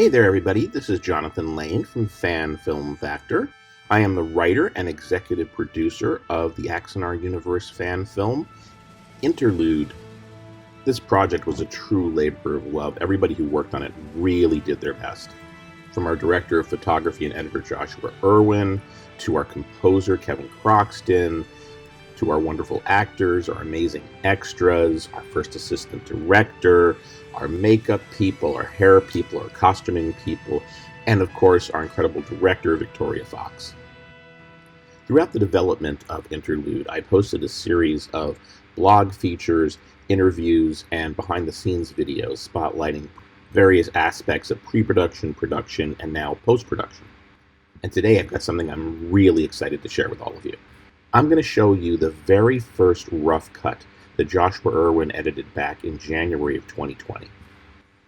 Hey there, everybody. This is Jonathan Lane from Fan Film Factor. I am the writer and executive producer of the Axanar Universe fan film, Interlude. This project was a true labor of love. Everybody who worked on it really did their best. From our director of photography and editor, Joshua Irwin, to our composer, Kevin Croxton, to our wonderful actors, our amazing extras, our first assistant director, our makeup people, our hair people, our costuming people, and of course our incredible director, Victoria Fox. Throughout the development of Interlude, I posted a series of blog features, interviews, and behind-the-scenes videos spotlighting various aspects of pre-production, production, and now post-production. And today I've got something I'm really excited to share with all of you. I'm going to show you the very first rough cut that Joshua Irwin edited back in January of 2020.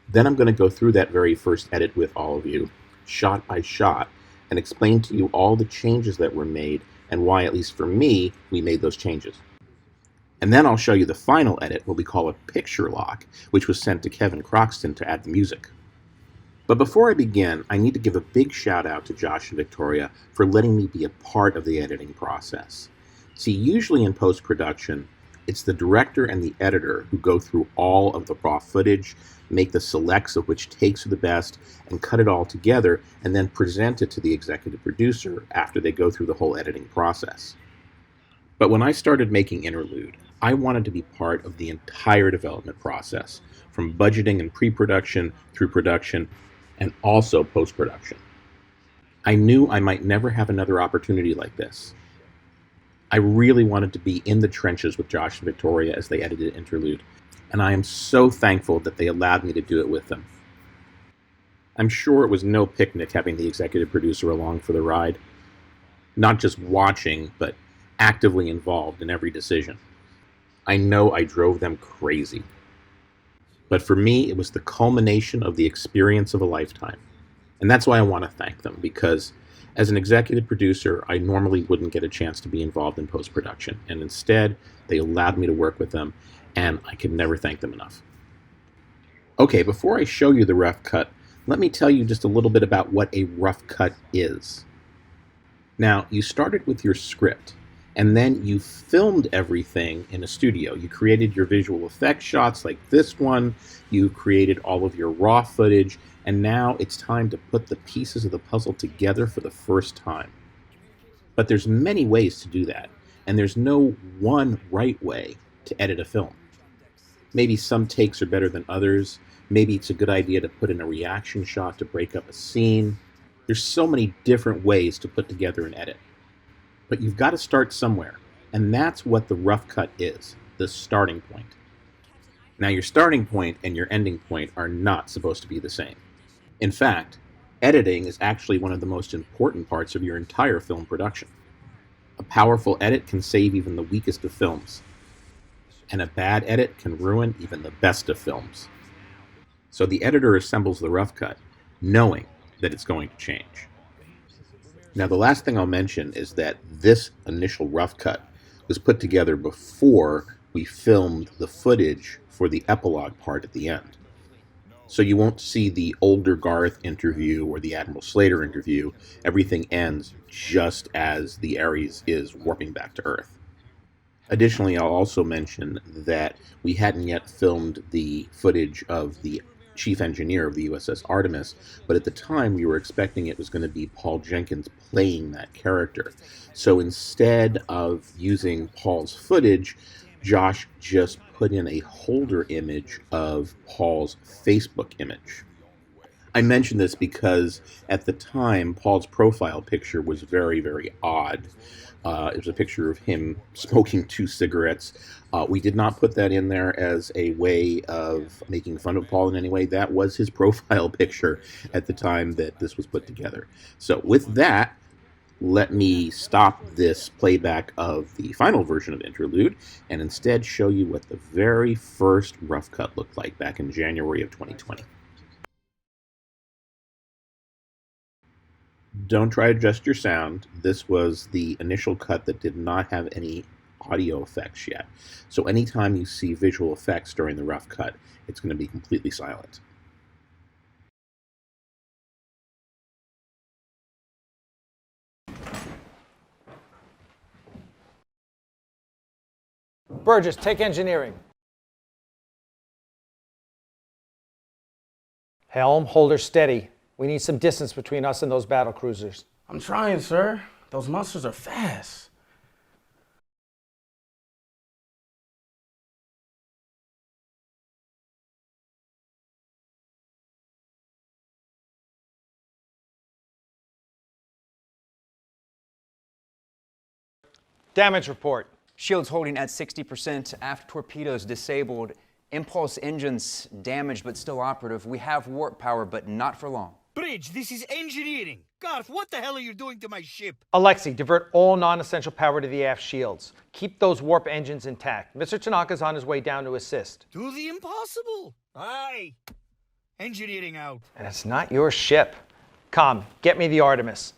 Then I'm going to go through that very first edit with all of you, shot by shot, and explain to you all the changes that were made and why, at least for me, we made those changes. And then I'll show you the final edit, what we call a picture lock, which was sent to Kevin Croxton to add the music. But before I begin, I need to give a big shout out to Josh and Victoria for letting me be a part of the editing process. See, usually in post-production, it's the director and the editor who go through all of the raw footage, make the selects of which takes are the best, and cut it all together, and then present it to the executive producer after they go through the whole editing process. But when I started making Interlude, I wanted to be part of the entire development process, from budgeting and pre-production through production, and also post-production. I knew I might never have another opportunity like this. I really wanted to be in the trenches with Josh and Victoria as they edited Interlude, and I am so thankful that they allowed me to do it with them. I'm sure it was no picnic having the executive producer along for the ride, not just watching, but actively involved in every decision. I know I drove them crazy. But for me, it was the culmination of the experience of a lifetime. And that's why I want to thank them, because as an executive producer, I normally wouldn't get a chance to be involved in post-production. And instead, they allowed me to work with them, and I could never thank them enough. Okay, before I show you the rough cut, let me tell you just a little bit about what a rough cut is. Now, you started with your script, and then you filmed everything in a studio. You created your visual effects shots like this one, you created all of your raw footage, and now it's time to put the pieces of the puzzle together for the first time. But there's many ways to do that, and there's no one right way to edit a film. Maybe some takes are better than others. Maybe it's a good idea to put in a reaction shot to break up a scene. There's so many different ways to put together an edit. But you've got to start somewhere, and that's what the rough cut is, the starting point. Now, your starting point and your ending point are not supposed to be the same. In fact, editing is actually one of the most important parts of your entire film production. A powerful edit can save even the weakest of films, and a bad edit can ruin even the best of films. So the editor assembles the rough cut, knowing that it's going to change. Now, the last thing I'll mention is that this initial rough cut was put together before we filmed the footage for the epilogue part at the end. So you won't see the older Garth interview or the Admiral Slater interview. Everything ends just as the Ares is warping back to Earth. Additionally, I'll also mention that we hadn't yet filmed the footage of the chief engineer of the USS Artemis, but at the time we were expecting it was going to be Paul Jenkins playing that character. So instead of using Paul's footage, Josh just put in a holder image of Paul's Facebook image. I mention this because at the time, Paul's profile picture was very, very odd. It was a picture of him smoking 2 cigarettes. We did not put that in there as a way of making fun of Paul in any way. That was his profile picture at the time that this was put together. So with that, let me stop this playback of the final version of Interlude and instead show you what the very first rough cut looked like back in January of 2020. Don't try to adjust your sound. This was the initial cut that did not have any audio effects yet. So anytime you see visual effects during the rough cut, it's going to be completely silent. Burgess, take engineering. Helm, hold her steady. We need some distance between us and those battle cruisers. I'm trying, sir. Those monsters are fast. Damage report. Shields holding at 60%, aft torpedoes disabled, impulse engines damaged but still operative. We have warp power, but not for long. Bridge, this is engineering. Garth, what the hell are you doing to my ship? Alexei, divert all non-essential power to the aft shields. Keep those warp engines intact. Mr. Tanaka's on his way down to assist. Do the impossible. Aye. Engineering out. And it's not your ship. Com, get me the Artemis.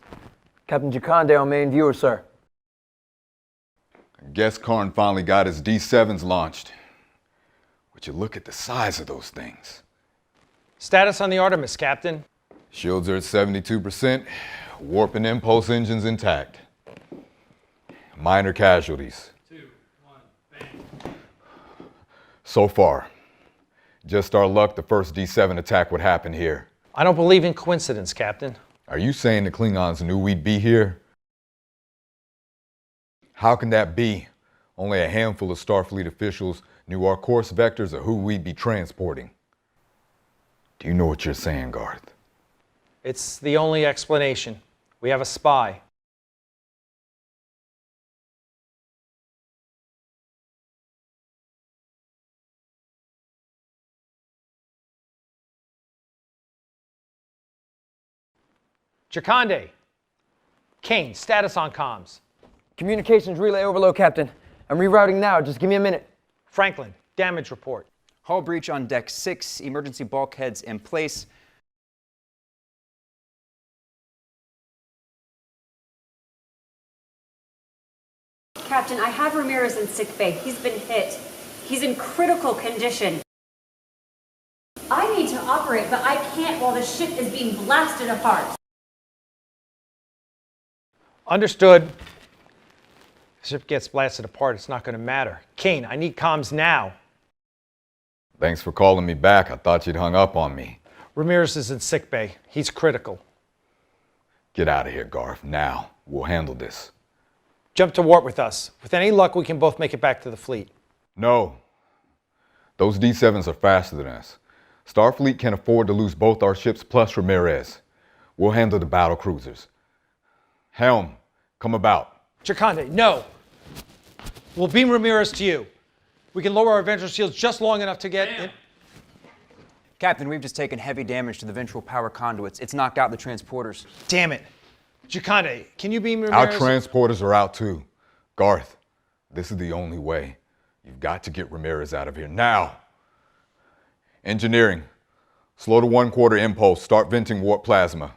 Captain Jakande on main viewer, sir. I guess Karn finally got his D7s launched. Would you look at the size of those things? Status on the Artemis, Captain. Shields are at 72%, warp and impulse engines intact. Minor casualties. 2, 1, bang. So far. Just our luck the first D7 attack would happen here. I don't believe in coincidence, Captain. Are you saying the Klingons knew we'd be here? How can that be? Only a handful of Starfleet officials knew our course vectors or who we'd be transporting. Do you know what you're saying, Garth? It's the only explanation. We have a spy. Jakande. Kane, status on comms. Communications relay overload, Captain. I'm rerouting now. Just give me a minute. Franklin, damage report. Hull breach on deck 6, emergency bulkheads in place. Captain, I have Ramirez in sick bay. He's been hit. He's in critical condition. I need to operate, but I can't while the ship is being blasted apart. Understood. The ship gets blasted apart, it's not going to matter. Kane, I need comms now. Thanks for calling me back. I thought you'd hung up on me. Ramirez is in sick bay. He's critical. Get out of here, Garth. Now. We'll handle this. Jump to warp with us. With any luck, we can both make it back to the fleet. No. Those D7s are faster than us. Starfleet can't afford to lose both our ships plus Ramirez. We'll handle the battle cruisers. Helm, come about. Jakande, no. We'll beam Ramirez to you. We can lower our ventral shields just long enough to get in. Captain, we've just taken heavy damage to the ventral power conduits. It's knocked out the transporters. Damn it. Jakande, can you beam Ramirez? Our transporters are out too. Garth, this is the only way. You've got to get Ramirez out of here now. Engineering, slow to 1/4 impulse, start venting warp plasma.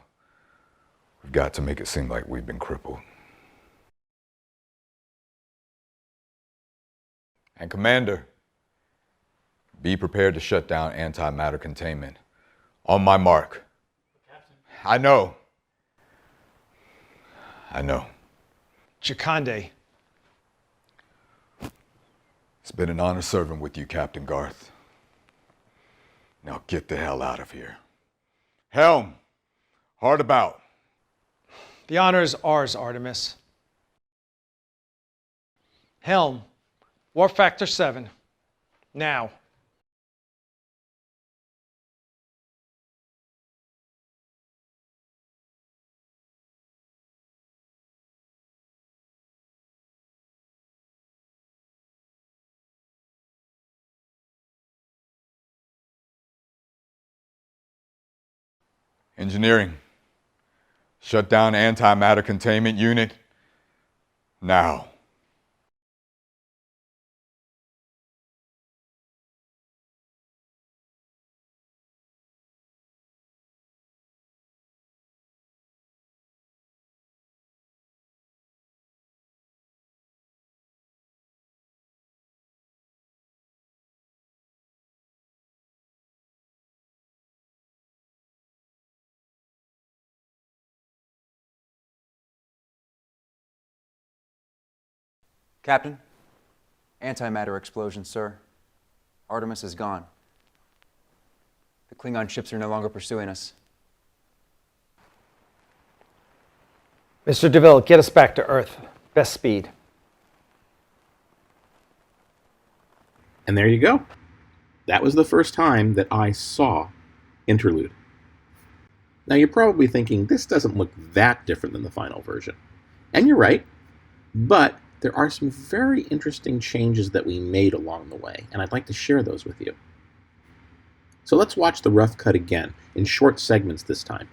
We've got to make it seem like we've been crippled. And Commander, be prepared to shut down antimatter containment. On my mark. Captain. I know. Jakande. It's been an honor serving with you, Captain Garth. Now get the hell out of here. Helm, hard about. The honor is ours, Artemis. Helm, warp factor 7. Now. Engineering, shut down antimatter containment unit now. Captain? Antimatter explosion, sir. Artemis is gone. The Klingon ships are no longer pursuing us. Mr. DeVille, get us back to Earth. Best speed. And there you go. That was the first time that I saw Interlude. Now you're probably thinking, this doesn't look that different than the final version. And you're right, but there are some very interesting changes that we made along the way, and I'd like to share those with you. So let's watch the rough cut again, in short segments this time.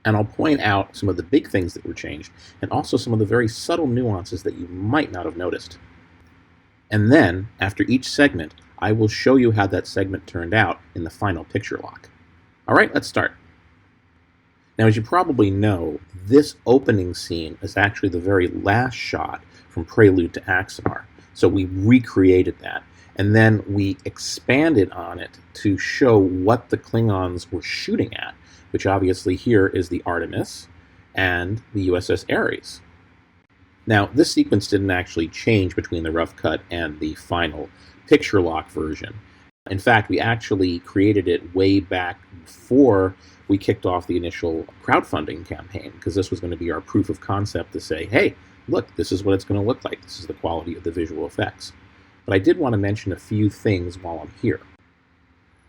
And I'll point out some of the big things that were changed, and also some of the very subtle nuances that you might not have noticed. And then, after each segment, I will show you how that segment turned out in the final picture lock. Alright, let's start. Now, as you probably know, this opening scene is actually the very last shot from Prelude to Axanar. So we recreated that, and then we expanded on it to show what the Klingons were shooting at, which obviously here is the Artemis and the USS Ares. Now, this sequence didn't actually change between the rough cut and the final picture lock version. In fact, we actually created it way back before we kicked off the initial crowdfunding campaign, because this was going to be our proof of concept to say, hey, look, this is what it's going to look like. This is the quality of the visual effects. But I did want to mention a few things while I'm here.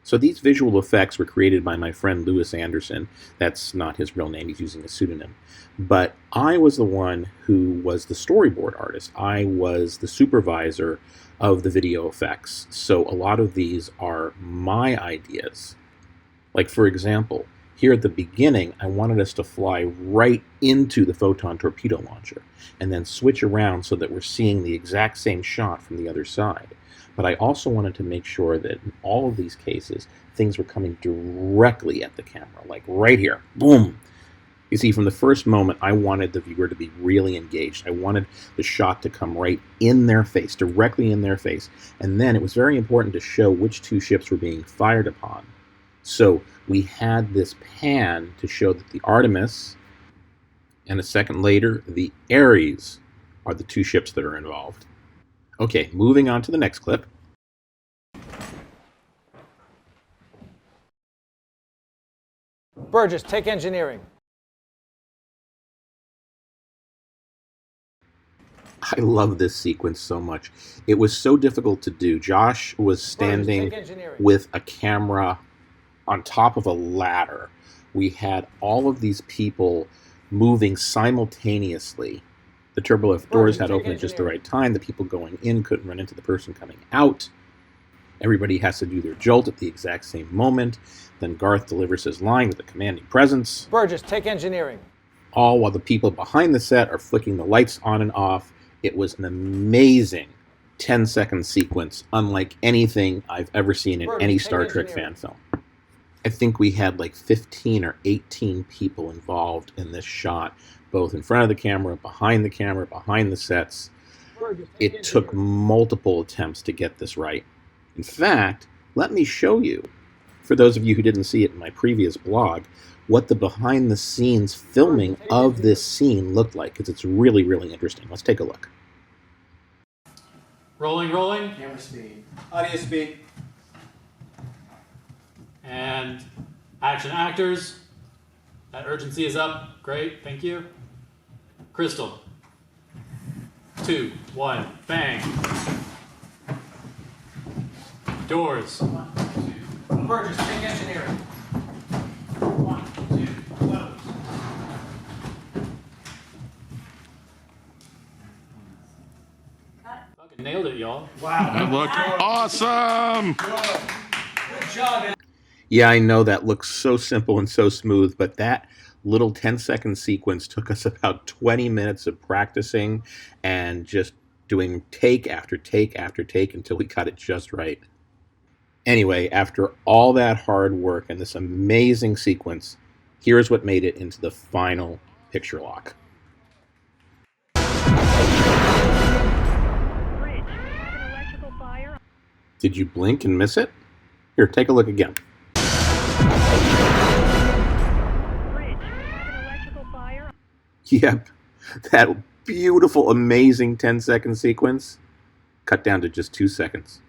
So these visual effects were created by my friend Louis Anderson. That's not his real name, he's using a pseudonym. But I was the one who was the storyboard artist. I was the supervisor of the video effects. So a lot of these are my ideas. Like, for example, here at the beginning, I wanted us to fly right into the photon torpedo launcher and then switch around so that we're seeing the exact same shot from the other side. But I also wanted to make sure that in all of these cases, things were coming directly at the camera, like right here. Boom! You see, from the first moment, I wanted the viewer to be really engaged. I wanted the shot to come right in their face, directly in their face. And then it was very important to show which two ships were being fired upon. So we had this pan to show that the Artemis and a second later, the Ares are the two ships that are involved. Okay, moving on to the next clip. Burgess, take engineering. I love this sequence so much. It was so difficult to do. Josh was standing with a camera on top of a ladder. We had all of these people moving simultaneously. The turbolift doors had opened at just the right time. The people going in couldn't run into the person coming out. Everybody has to do their jolt at the exact same moment. Then Garth delivers his line with a commanding presence. Burgess, take engineering. All while the people behind the set are flicking the lights on and off. It was an amazing 10-second sequence, unlike anything I've ever seen in any Star Trek fan film. I think we had like 15 or 18 people involved in this shot, both in front of the camera, behind the sets. It took multiple attempts to get this right. In fact, let me show you, for those of you who didn't see it in my previous blog, what the behind-the-scenes filming of this scene looked like, because it's really, really interesting. Let's take a look. Rolling. Camera speed. Audio speed. And action actors. That urgency is up. Great, thank you. Crystal. 2, 1, bang. Doors. 1, 2. Burgess, take engineering. 1, 2, close. Fucking nailed it, y'all. Wow. That looked awesome. Good job, man. Yeah, I know that looks so simple and so smooth, but that little 10-second sequence took us about 20 minutes of practicing and just doing take after take after take until we got it just right. Anyway, after all that hard work and this amazing sequence, here's what made it into the final picture lock. Did you blink and miss it? Here, take a look again. Yep, that beautiful, amazing 10-second sequence. cut down to just 2 seconds.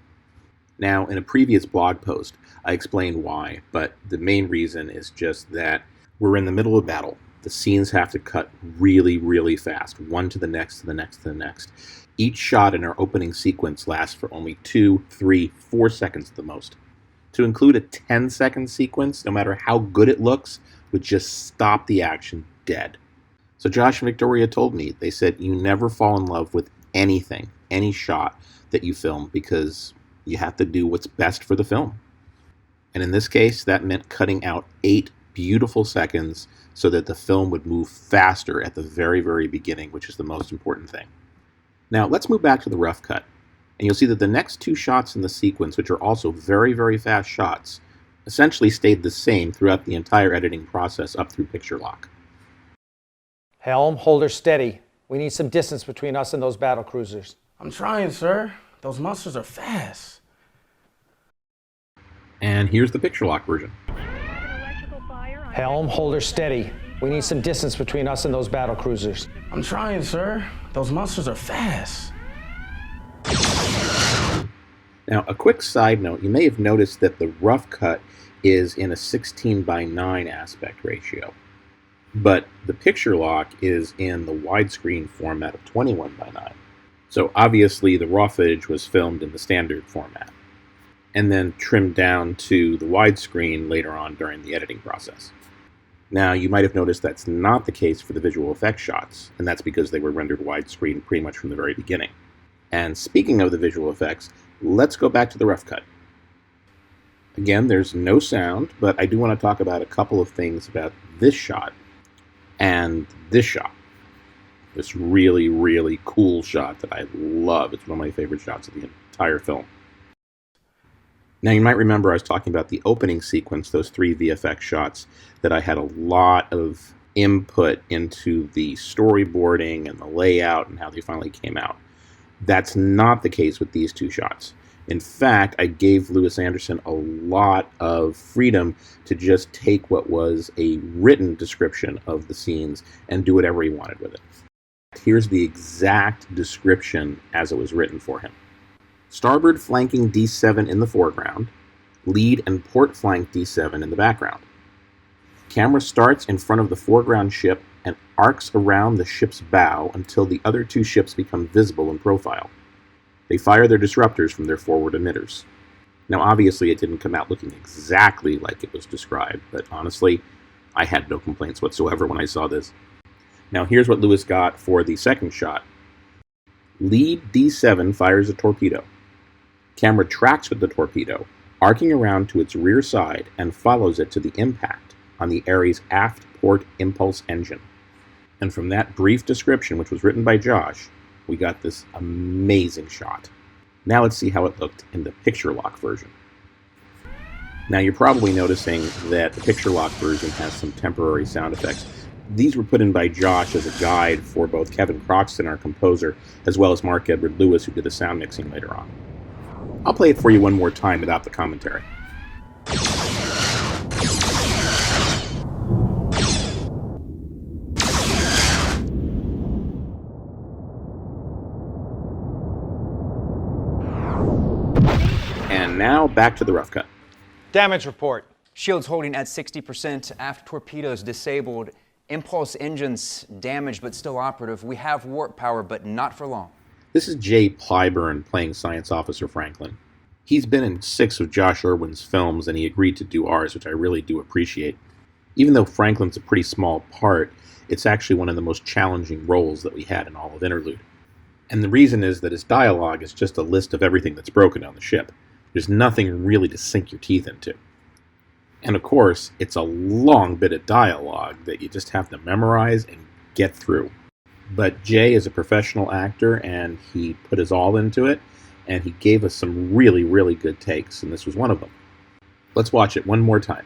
Now, in a previous blog post, I explained why, but the main reason is just that we're in the middle of battle. The scenes have to cut really, really fast, one to the next, to the next, to the next. Each shot in our opening sequence lasts for only 2, 3, 4 seconds at the most. To include a 10-second sequence, no matter how good it looks, would just stop the action dead. So Josh and Victoria told me, they said, you never fall in love with anything, any shot that you film, because you have to do what's best for the film. And in this case, that meant cutting out 8 beautiful seconds so that the film would move faster at the very, very beginning, which is the most important thing. Now, let's move back to the rough cut. And you'll see that the next 2 shots in the sequence, which are also very, very fast shots, essentially stayed the same throughout the entire editing process up through picture lock. Helm, hold her steady. We need some distance between us and those battle cruisers. I'm trying, sir. Those monsters are fast. And here's the picture lock version. Helm, hold her steady. We need some distance between us and those battle cruisers. I'm trying, sir. Those monsters are fast. Now, a quick side note, you may have noticed that the rough cut is in a 16:9 aspect ratio, but the picture lock is in the widescreen format of 21:9. So obviously the raw footage was filmed in the standard format, and then trimmed down to the widescreen later on during the editing process. Now, you might have noticed that's not the case for the visual effects shots, and that's because they were rendered widescreen pretty much from the very beginning. And speaking of the visual effects, let's go back to the rough cut. Again, there's no sound, but I do want to talk about a couple of things about this shot and this shot. This really, really cool shot that I love. It's one of my favorite shots of the entire film. Now, you might remember I was talking about the opening sequence, those 3 VFX shots, that I had a lot of input into the storyboarding and the layout and how they finally came out. That's not the case with these 2 shots. In fact, I gave Lewis Anderson a lot of freedom to just take what was a written description of the scenes and do whatever he wanted with it. Here's the exact description as it was written for him. Starboard flanking D7 in the foreground, lead and port flank D7 in the background. Camera starts in front of the foreground ship and arcs around the ship's bow until the other 2 ships become visible in profile. They fire their disruptors from their forward emitters. Now, obviously, it didn't come out looking exactly like it was described, but honestly, I had no complaints whatsoever when I saw this. Now, here's what Lewis got for the second shot. Lead D7 fires a torpedo. Camera tracks with the torpedo, arcing around to its rear side and follows it to the impact on the Ares aft port impulse engine. And from that brief description, which was written by Josh, we got this amazing shot. Now let's see how it looked in the picture lock version. Now you're probably noticing that the picture lock version has some temporary sound effects. These were put in by Josh as a guide for both Kevin Croxton, our composer, as well as Mark Edward Lewis, who did the sound mixing later on. I'll play it for you one more time without the commentary. And now back to the rough cut. Damage report. Shields holding at 60%, aft torpedoes disabled, impulse engines damaged but still operative. We have warp power, but not for long. This is Jay Plyburn playing Science Officer Franklin. He's been in 6 of Josh Irwin's films, and he agreed to do ours, which I really do appreciate. Even though Franklin's a pretty small part, it's actually one of the most challenging roles that we had in all of Interlude. And the reason is that his dialogue is just a list of everything that's broken on the ship. There's nothing really to sink your teeth into. And of course, it's a long bit of dialogue that you just have to memorize and get through. But Jay is a professional actor, and he put his all into it, and he gave us some really, really good takes, and this was one of them. Let's watch it one more time.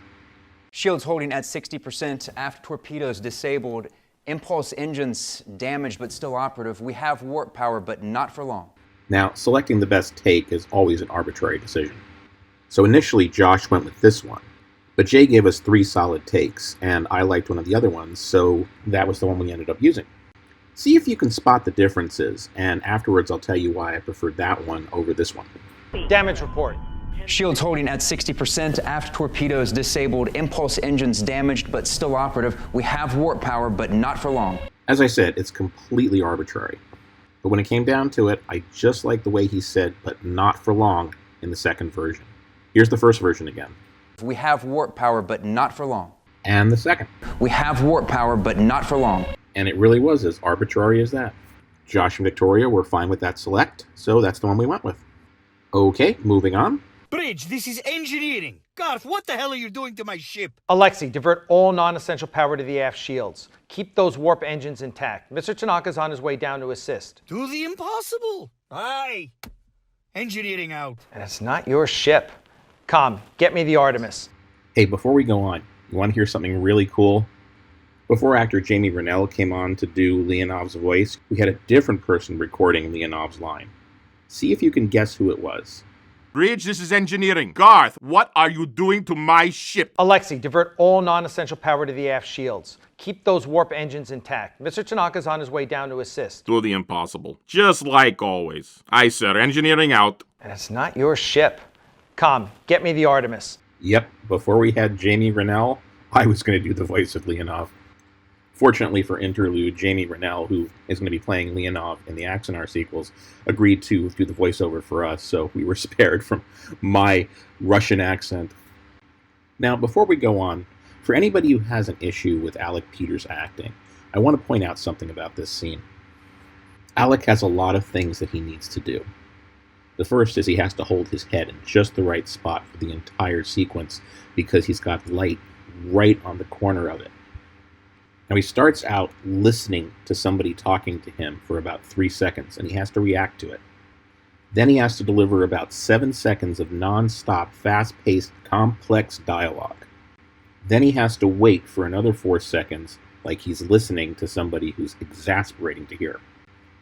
Shields holding at 60%, aft torpedoes disabled, impulse engines damaged but still operative. We have warp power, but not for long. Now, selecting the best take is always an arbitrary decision. So initially, Josh went with this one. But Jay gave us 3 solid takes, and I liked one of the other ones, so that was the one we ended up using. See if you can spot the differences, and afterwards I'll tell you why I preferred that one over this one. Damage report. Shields holding at 60%, aft torpedoes disabled, impulse engines damaged but still operative. We have warp power, but not for long. As I said, it's completely arbitrary. But when it came down to it, I just liked the way he said, but not for long, in the second version. Here's the first version again. We have warp power, but not for long. And the second. We have warp power, but not for long. And it really was as arbitrary as that. Josh and Victoria were fine with that select, so that's the one we went with. Okay, moving on. Bridge, this is engineering. Garth, what the hell are you doing to my ship? Alexei, divert all non-essential power to the aft shields. Keep those warp engines intact. Mr. Tanaka's on his way down to assist. Do the impossible. Aye. Engineering out. And it's not your ship. Com, get me the Artemis. Hey, before we go on, you want to hear something really cool? Before actor Jamie Rennell came on to do Leonov's voice, we had a different person recording Leonov's line. See if you can guess who it was. Bridge, this is engineering. Garth, what are you doing to my ship? Alexei, divert all non-essential power to the aft shields. Keep those warp engines intact. Mr. Tanaka's on his way down to assist. Do the impossible. Just like always. Aye, sir. Engineering out. And it's not your ship. Com, get me the Artemis. Yep, before we had Jamie Rennell, I was going to do the voice of Leonov. Fortunately for Interlude, Jamie Rennell, who is going to be playing Leonov in the Axanar sequels, agreed to do the voiceover for us, so we were spared from my Russian accent. Now, before we go on, for anybody who has an issue with Alec Peters' acting, I want to point out something about this scene. Alec has a lot of things that he needs to do. The first is he has to hold his head in just the right spot for the entire sequence because he's got light right on the corner of it. Now he starts out listening to somebody talking to him for about 3 seconds, and he has to react to it. Then he has to deliver about 7 seconds of non-stop, fast-paced, complex dialogue. Then he has to wait for another 4 seconds, like he's listening to somebody who's exasperating to hear.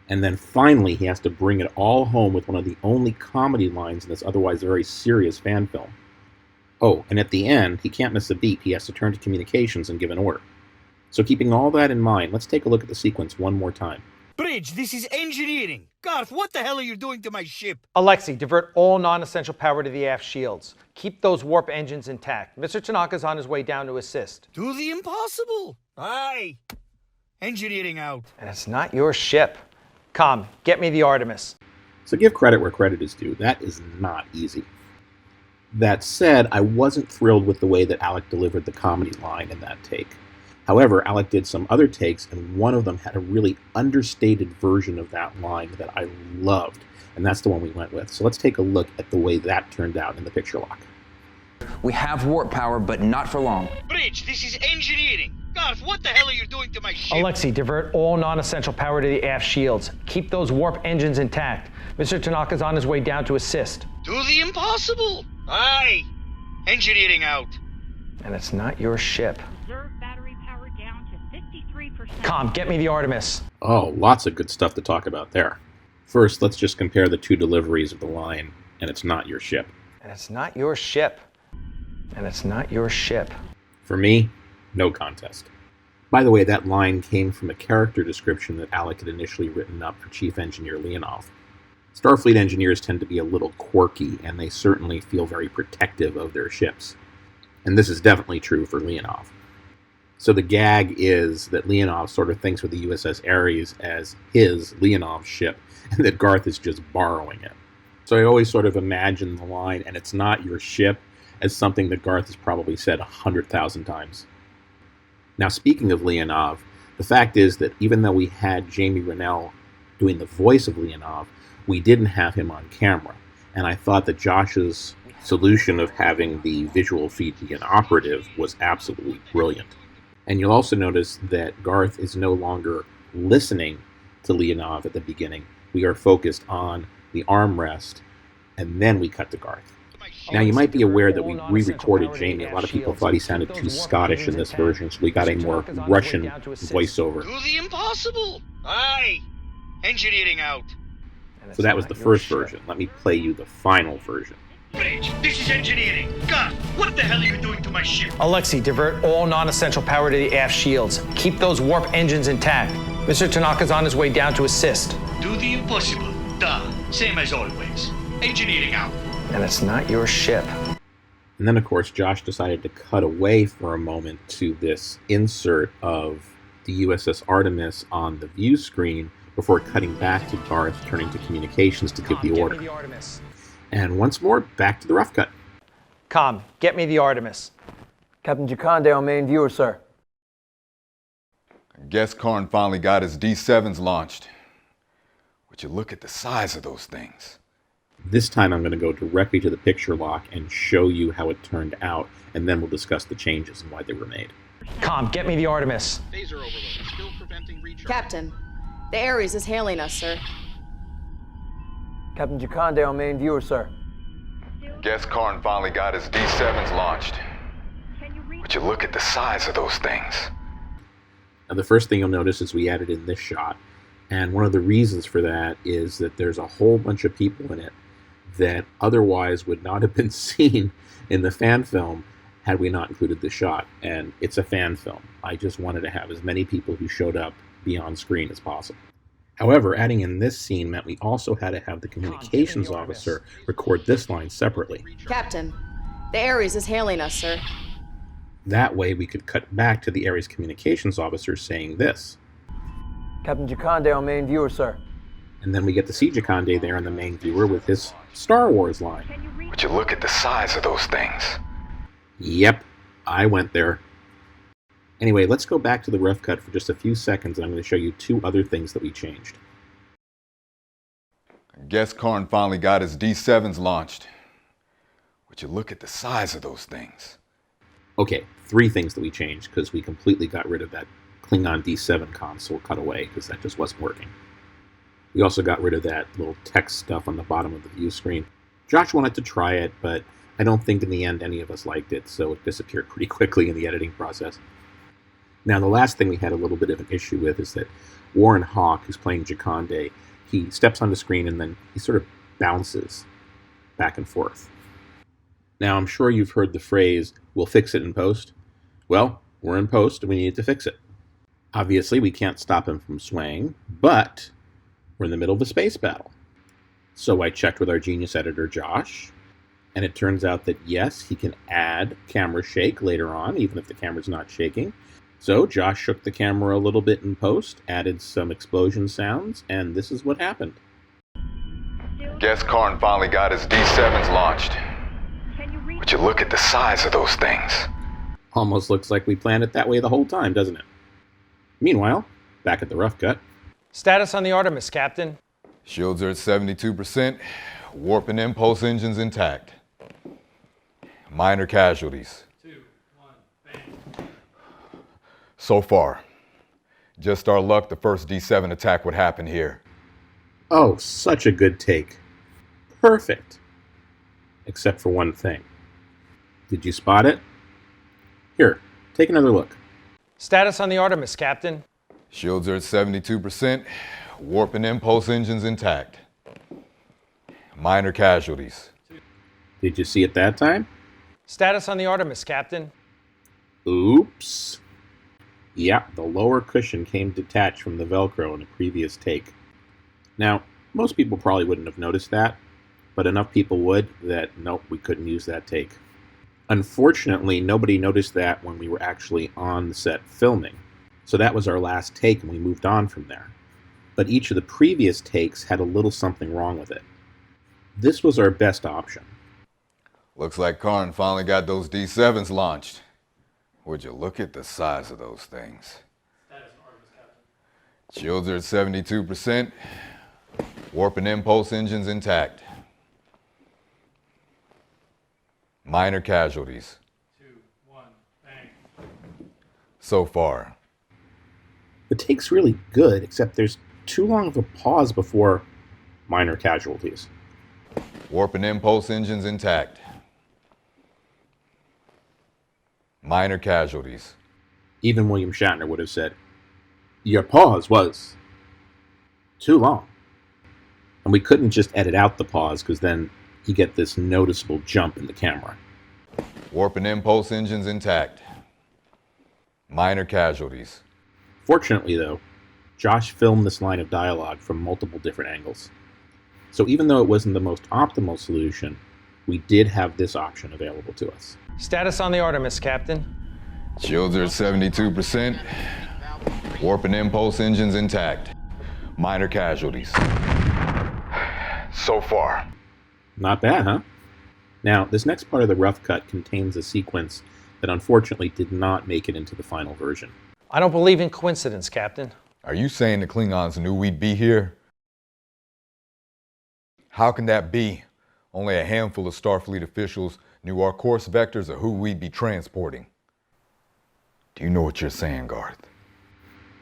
And then finally he has to bring it all home with one of the only comedy lines in this otherwise very serious fan film. Oh, and at the end, he can't miss a beat. He has to turn to communications and give an order. So keeping all that in mind, let's take a look at the sequence one more time. Bridge, this is engineering. Garth, what the hell are you doing to my ship? Alexei, divert all non-essential power to the aft shields. Keep those warp engines intact. Mr. Tanaka's on his way down to assist. Do the impossible. Aye. Engineering out. And it's not your ship. Com, get me the Artemis. So give credit where credit is due. That is not easy. That said, I wasn't thrilled with the way that Alec delivered the comedy line in that take. However, Alec did some other takes, and one of them had a really understated version of that line that I loved, and that's the one we went with. So let's take a look at the way that turned out in the picture lock. We have warp power, but not for long. Bridge, this is engineering. Garth, what the hell are you doing to my ship? Alexei, divert all non-essential power to the aft shields. Keep those warp engines intact. Mr. Tanaka's on his way down to assist. Do the impossible. Aye. Engineering out. And it's not your ship. Reserve battery power down to 53%. Com, get me the Artemis. Oh, lots of good stuff to talk about there. First, let's just compare the two deliveries of the line, and it's not your ship. And it's not your ship. And it's not your ship. For me, no contest. By the way, that line came from a character description that Alec had initially written up for Chief Engineer Leonov. Starfleet engineers tend to be a little quirky, and they certainly feel very protective of their ships. And this is definitely true for Leonov. So the gag is that Leonov sort of thinks of the USS Ares as his, Leonov's ship, and that Garth is just borrowing it. So I always sort of imagine the line, and it's not your ship, as something that Garth has probably said 100,000 times. Now, speaking of Leonov, the fact is that even though we had Jamie Rennell doing the voice of Leonov, we didn't have him on camera. And I thought that Josh's solution of having the visual feed be an operative was absolutely brilliant. And you'll also notice that Garth is no longer listening to Leonov at the beginning. We are focused on the armrest, and then we cut to Garth. Now, you might be aware that we re-recorded Jamie. A lot of people thought he sounded too Scottish in this version, so we got a more Russian voiceover. Do the impossible. Aye. Engineering out. So that was the first version. Let me play you the final version. Bridge, this is engineering. God, what the hell are you doing to my ship? Alexei, divert all non-essential power to the aft shields. Keep those warp engines intact. Mr. Tanaka's on his way down to assist. Do the impossible. Done. Same as always. Engineering out. And it's not your ship. And then, of course, Josh decided to cut away for a moment to this insert of the USS Artemis on the view screen before cutting back to Garth turning to communications to give the order. And once more, back to the rough cut. Com, get me the Artemis. Captain Jakande on main viewer, sir. I guess Karn finally got his D7s launched. Would you look at the size of those things? This time I'm going to go directly to the picture lock and show you how it turned out, and then we'll discuss the changes and why they were made. Com, get me the Artemis. Phaser overload, still preventing recharge. Captain, the Ares is hailing us, sir. Captain Jakande on main viewer, sir. Guess Karn finally got his D7s launched. Would you look at the size of those things? Now, the first thing you'll notice is we added in this shot, and one of the reasons for that is that there's a whole bunch of people in it that otherwise would not have been seen in the fan film had we not included this shot. And it's a fan film. I just wanted to have as many people who showed up be on screen as possible. However, adding in this scene meant we also had to have the communications officer record this line separately. Captain, the Ares is hailing us, sir. That way we could cut back to the Ares communications officer saying this. Captain Jakande on main viewer, sir. And then we get to see Jakande there in the main viewer with his Star Wars line. Would you look at the size of those things? Yep, I went there. Anyway, let's go back to the rough cut for just a few seconds, and I'm going to show you two other things that we changed. I guess Karn finally got his D7s launched. Would you look at the size of those things? Okay, three things that we changed, because we completely got rid of that Klingon D7 console cutaway, because that just wasn't working. We also got rid of that little text stuff on the bottom of the view screen. Josh wanted to try it, but I don't think in the end any of us liked it, so it disappeared pretty quickly in the editing process. Now, the last thing we had a little bit of an issue with is that Warren Hawk, who's playing Jakande, he steps on the screen and then he sort of bounces back and forth. Now, I'm sure you've heard the phrase, we'll fix it in post. Well, we're in post and we need to fix it. Obviously, we can't stop him from swaying, but we're in the middle of a space battle. So I checked with our genius editor, Josh, and it turns out that yes, he can add camera shake later on, even if the camera's not shaking. So Josh shook the camera a little bit in post, added some explosion sounds, and this is what happened. Guess Karn finally got his D7s launched. Would you look at the size of those things? Almost looks like we planned it that way the whole time, doesn't it? Meanwhile, back at the rough cut. Status on the Artemis, Captain. Shields are at 72%. Warp and impulse engines intact. Minor casualties. 2, 1, bang. So far. Just our luck the first D7 attack would happen here. Oh, such a good take. Perfect. Except for one thing. Did you spot it? Here, take another look. Status on the Artemis, Captain. Shields are at 72%. Warp and impulse engines intact. Minor casualties. Did you see it that time? Status on the Artemis, Captain. Oops. Yeah, the lower cushion came detached from the Velcro in a previous take. Now, most people probably wouldn't have noticed that, but enough people would that, nope, we couldn't use that take. Unfortunately, nobody noticed that when we were actually on the set filming. So that was our last take and we moved on from there. But each of the previous takes had a little something wrong with it. This was our best option. Looks like Karn finally got those D7s launched. Would you look at the size of those things? Shields are at 72%. Warp and impulse engines intact. Minor casualties. 2, 1, bang. So far. The take's really good, except there's too long of a pause before minor casualties. Warp and impulse engines intact. Minor casualties. Even William Shatner would have said, your pause was too long. And we couldn't just edit out the pause because then you get this noticeable jump in the camera. Warp and impulse engines intact. Minor casualties. Fortunately, though, Josh filmed this line of dialogue from multiple different angles. So even though it wasn't the most optimal solution, we did have this option available to us. Status on the Artemis, Captain. Shields are at 72%. Warp and impulse engines intact. Minor casualties. So far. Not bad, huh? Now, this next part of the rough cut contains a sequence that unfortunately did not make it into the final version. I don't believe in coincidence, Captain. Are you saying the Klingons knew we'd be here? How can that be? Only a handful of Starfleet officials knew our course vectors or who we'd be transporting. Do you know what you're saying, Garth?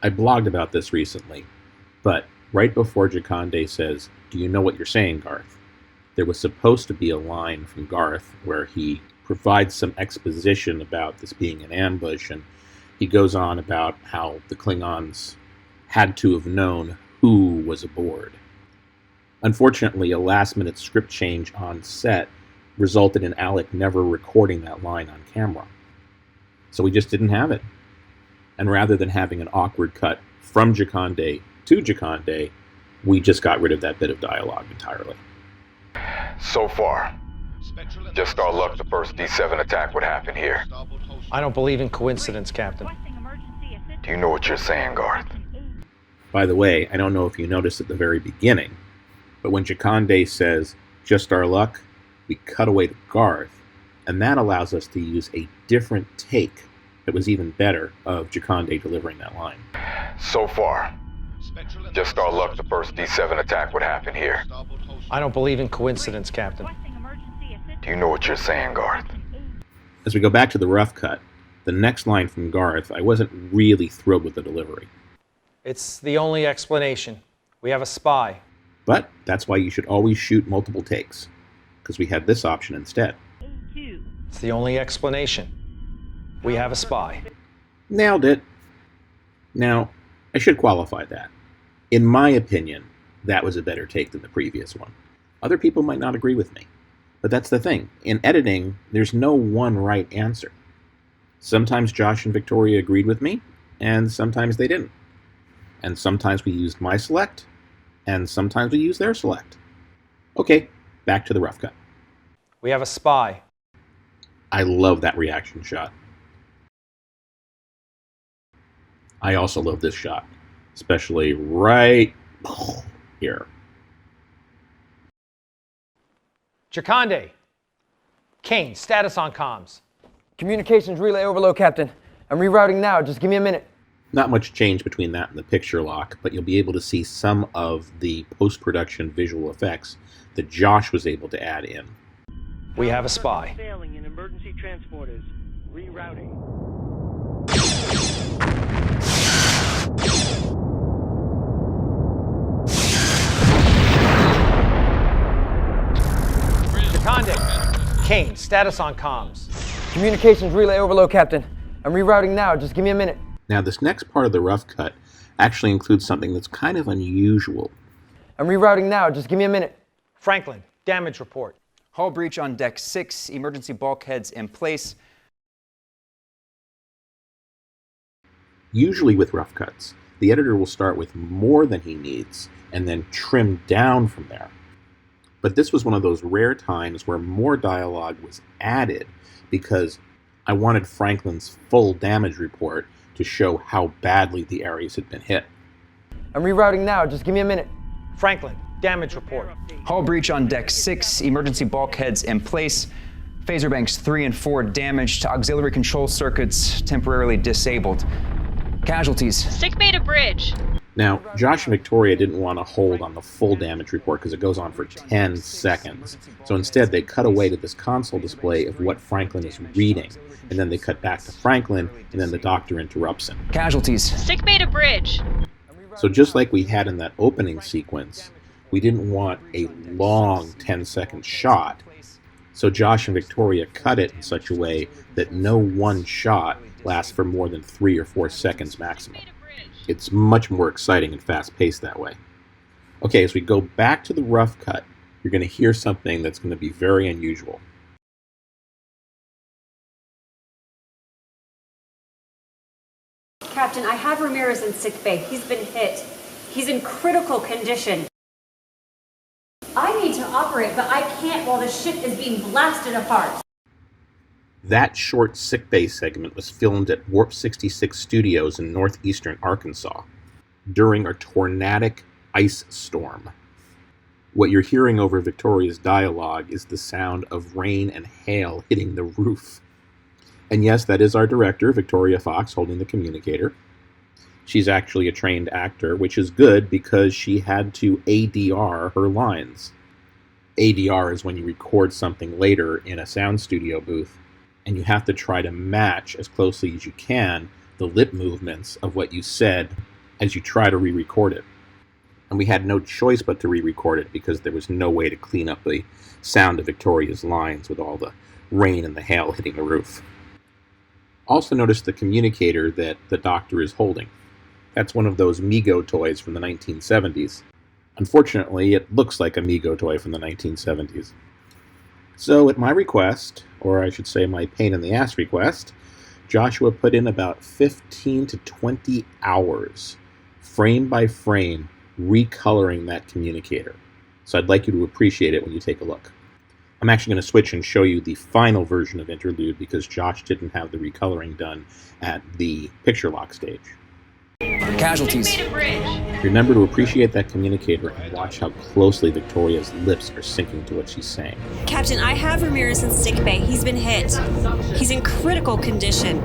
I blogged about this recently, but right before Jakande says, "Do you know what you're saying, Garth?" there was supposed to be a line from Garth where he provides some exposition about this being an ambush, and he goes on about how the Klingons had to have known who was aboard. Unfortunately, a last-minute script change on set resulted in Alec never recording that line on camera. So we just didn't have it. And rather than having an awkward cut from Jakande to Jakande, we just got rid of that bit of dialogue entirely. So far. Just our luck the first D7 attack would happen here. I don't believe in coincidence, Captain. Do you know what you're saying, Garth? By the way, I don't know if you noticed at the very beginning, but when Jakande says, "just our luck," we cut away to Garth, and that allows us to use a different take that was even better of Jakande delivering that line. So far. Just our luck the first D7 attack would happen here. I don't believe in coincidence, Captain. Do you know what you're saying, Garth? As we go back to the rough cut, the next line from Garth, I wasn't really thrilled with the delivery. It's the only explanation. We have a spy. But that's why you should always shoot multiple takes, because we had this option instead. It's the only explanation. We have a spy. Nailed it. Now, I should qualify that. In my opinion, that was a better take than the previous one. Other people might not agree with me. But that's the thing. In editing, there's no one right answer. Sometimes Josh and Victoria agreed with me, and sometimes they didn't. And sometimes we used my select, and sometimes we used their select. Okay, back to the rough cut. We have a spy. I love that reaction shot. I also love this shot, especially right here. Jakande. Kane, status on comms. Communications relay overload, Captain. I'm rerouting now. Just give me a minute. Not much change between that and the picture lock, but you'll be able to see some of the post-production visual effects that Josh was able to add in. We have a spy. Failing in emergency transporters. Rerouting. Jakande. Kane, status on comms. Communications relay overload, Captain. I'm rerouting now. Just give me a minute. Now, this next part of the rough cut actually includes something that's kind of unusual. I'm rerouting now. Just give me a minute. Franklin, damage report. Hull breach on deck 6, emergency bulkheads in place. Usually with rough cuts, the editor will start with more than he needs and then trim down from there. But this was one of those rare times where more dialogue was added because I wanted Franklin's full damage report to show how badly the Ares had been hit. I'm rerouting now. Just give me a minute. Franklin, damage report. Hull breach on deck 6, emergency bulkheads in place. Phaser banks 3 and 4 damaged. Auxiliary control circuits temporarily disabled. Casualties. Sickbay to bridge. Now, Josh and Victoria didn't want to hold on the full damage report because it goes on for 10 seconds. So instead, they cut away to this console display of what Franklin is reading. And then they cut back to Franklin, and then the doctor interrupts him. Casualties. Sickbay to bridge. So just like we had in that opening sequence, we didn't want a long 10-second shot. So Josh and Victoria cut it in such a way that no one shot lasts for more than 3 or 4 seconds maximum. It's much more exciting and fast-paced that way. Okay, as we go back to the rough cut, you're going to hear something that's going to be very unusual. Captain, I have Ramirez in sick bay. He's been hit. He's in critical condition. I need to operate, but I can't while the ship is being blasted apart. That short sickbay segment was filmed at Warp 66 Studios in northeastern Arkansas during a tornadic ice storm. What you're hearing over Victoria's dialogue is the sound of rain and hail hitting the roof. And yes, that is our director, Victoria Fox, holding the communicator. She's actually a trained actor, which is good because she had to ADR her lines. ADR is when you record something later in a sound studio booth, and you have to try to match as closely as you can the lip movements of what you said as you try to re-record it. And we had no choice but to re-record it because there was no way to clean up the sound of Victoria's lines with all the rain and the hail hitting the roof. Also notice the communicator that the doctor is holding. That's one of those Mego toys from the 1970s. Unfortunately, it looks like a Mego toy from the 1970s. So at my request, or I should say my pain in the ass request, Joshua put in about 15 to 20 hours, frame by frame, recoloring that communicator. So I'd like you to appreciate it when you take a look. I'm actually going to switch and show you the final version of Interlude because Josh didn't have the recoloring done at the picture lock stage. Casualties. Remember to appreciate that communicator and watch how closely Victoria's lips are syncing to what she's saying. Captain, I have Ramirez in sick bay. He's been hit. He's in critical condition.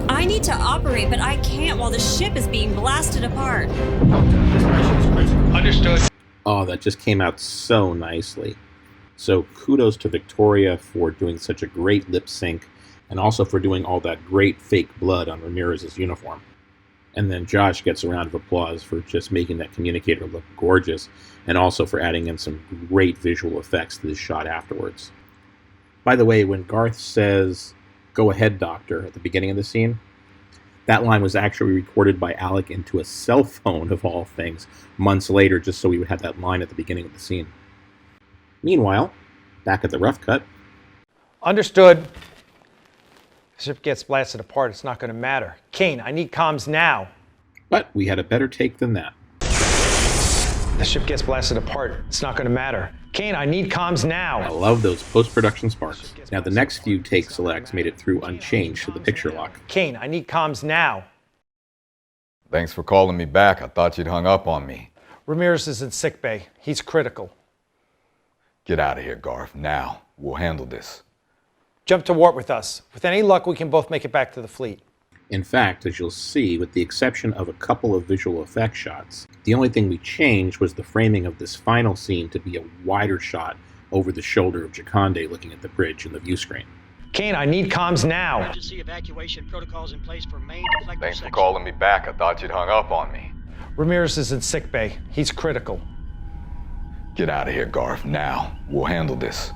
I need to operate, but I can't while the ship is being blasted apart. Understood. Oh, that just came out so nicely. So kudos to Victoria for doing such a great lip sync and also for doing all that great fake blood on Ramirez's uniform. And then Josh gets a round of applause for just making that communicator look gorgeous and also for adding in some great visual effects to this shot afterwards. By the way, when Garth says, "Go ahead, Doctor," at the beginning of the scene, that line was actually recorded by Alec into a cell phone, of all things, months later, just so we would have that line at the beginning of the scene. Meanwhile, back at the rough cut. Understood. The ship gets blasted apart. It's not going to matter. Kane, I need comms now. But we had a better take than that. The ship gets blasted apart. It's not going to matter. Kane, I need comms now. I love those post-production sparks. Now the next few take selects made it through unchanged to the picture lock. Kane, I need comms now. Thanks for calling me back. I thought you'd hung up on me. Ramirez is in sickbay. He's critical. Get out of here, Garth, now. We'll handle this. Jump to warp with us. With any luck, we can both make it back to the fleet. In fact, as you'll see, with the exception of a couple of visual effects shots, the only thing we changed was the framing of this final scene to be a wider shot over the shoulder of Jakande looking at the bridge in the view screen. Kane, I need comms now. Emergency evacuation protocols in place for main deflector Thanks for section. calling me back. I thought you'd hung up on me. Ramirez is in sickbay. He's critical. Get out of here, Garth, now. We'll handle this.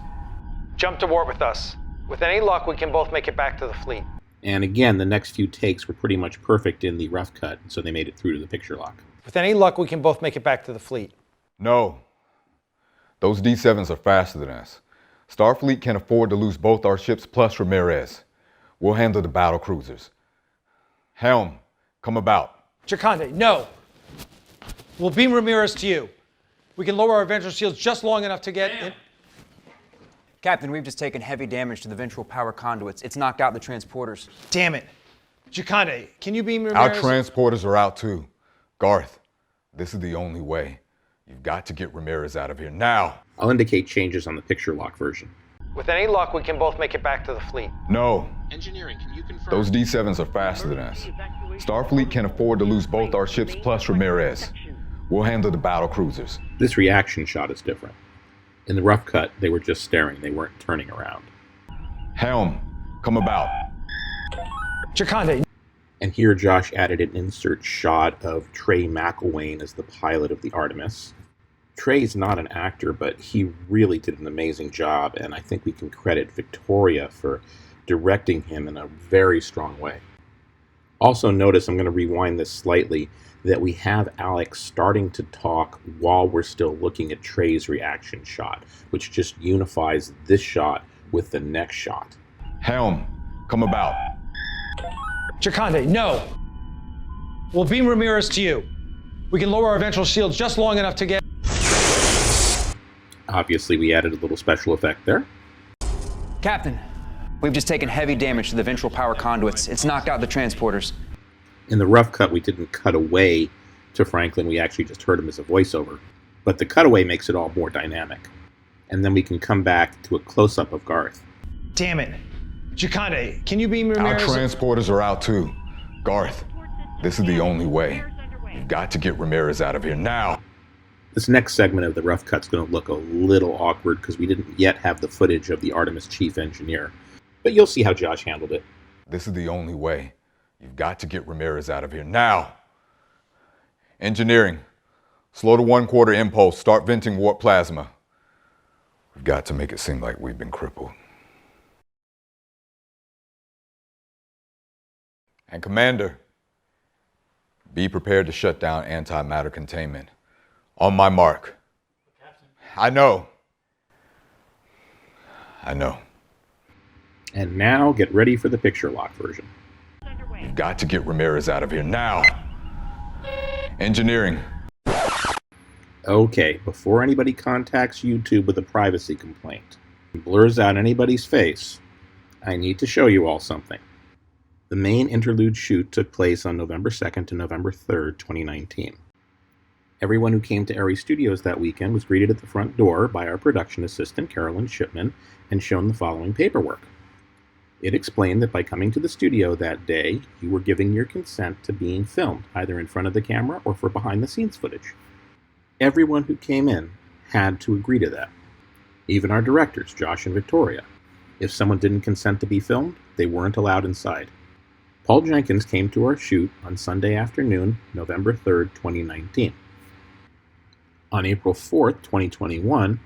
Jump to warp with us. With any luck, we can both make it back to the fleet. And again, the next few takes were pretty much perfect in the rough cut, so they made it through to the picture lock. With any luck, we can both make it back to the fleet. No. Those D7s are faster than us. Starfleet can afford to lose both our ships plus Ramirez. We'll handle the battle cruisers. Helm, come about. Jakande, no. We'll beam Ramirez to you. We can lower our ventral shields just long enough to get in. Captain, we've just taken heavy damage to the ventral power conduits. It's knocked out the transporters. Damn it. Jakande, can you beam Our Ramirez? transporters are out too. Garth, this is the only way. You've got to get Ramirez out of here now. I'll indicate changes on the picture lock version. With any luck, we can both make it back to the fleet. No. Engineering, can you confirm? Those D7s are faster than us. Starfleet can afford to lose both our ships plus Ramirez. We'll handle the battle cruisers. This reaction shot is different. In the rough cut, they were just staring. They weren't turning around. Helm, come about. Jakande. And here Josh added an insert shot of Trey McElwain as the pilot of the Artemis. Trey's not an actor, but he really did an amazing job, and I think we can credit Victoria for directing him in a very strong way. Also notice, I'm going to rewind this slightly, that we have Alex starting to talk while we're still looking at Trey's reaction shot, which just unifies this shot with the next shot. Helm, come about. Jakande, no! We'll beam Ramirez to you. We can lower our ventral shields just long enough to get... Obviously, we added a little special effect there. Captain, we've just taken heavy damage to the ventral power conduits. It's knocked out the transporters. In the rough cut, we didn't cut away to Franklin. We actually just heard him as a voiceover. But the cutaway makes it all more dynamic. And then we can come back to a close-up of Garth. Damn it. Jakande, can you beam Ramirez? Our transporters are out too. Garth, this is the only way. You've got to get Ramirez out of here now. This next segment of the rough cut's going to look a little awkward because we didn't yet have the footage of the Artemis chief engineer. But you'll see how Josh handled it. This is the only way. You've got to get Ramirez out of here now. Engineering, slow to 1/4 impulse. Start venting warp plasma. We've got to make it seem like we've been crippled. And Commander, be prepared to shut down antimatter containment. On my mark. I know. And now get ready for the picture lock version. You've got to get Ramirez out of here now. Engineering. Okay, before anybody contacts YouTube with a privacy complaint and blurs out anybody's face, I need to show you all something. The main interlude shoot took place on November 2nd to November 3rd, 2019. Everyone who came to Airy Studios that weekend was greeted at the front door by our production assistant, Carolyn Shipman, and shown the following paperwork. It explained that by coming to the studio that day, you were giving your consent to being filmed, either in front of the camera or for behind-the-scenes footage. Everyone who came in had to agree to that. Even our directors, Josh and Victoria. If someone didn't consent to be filmed, they weren't allowed inside. Paul Jenkins came to our shoot on Sunday afternoon, November 3rd, 2019. On April 4th, 2021,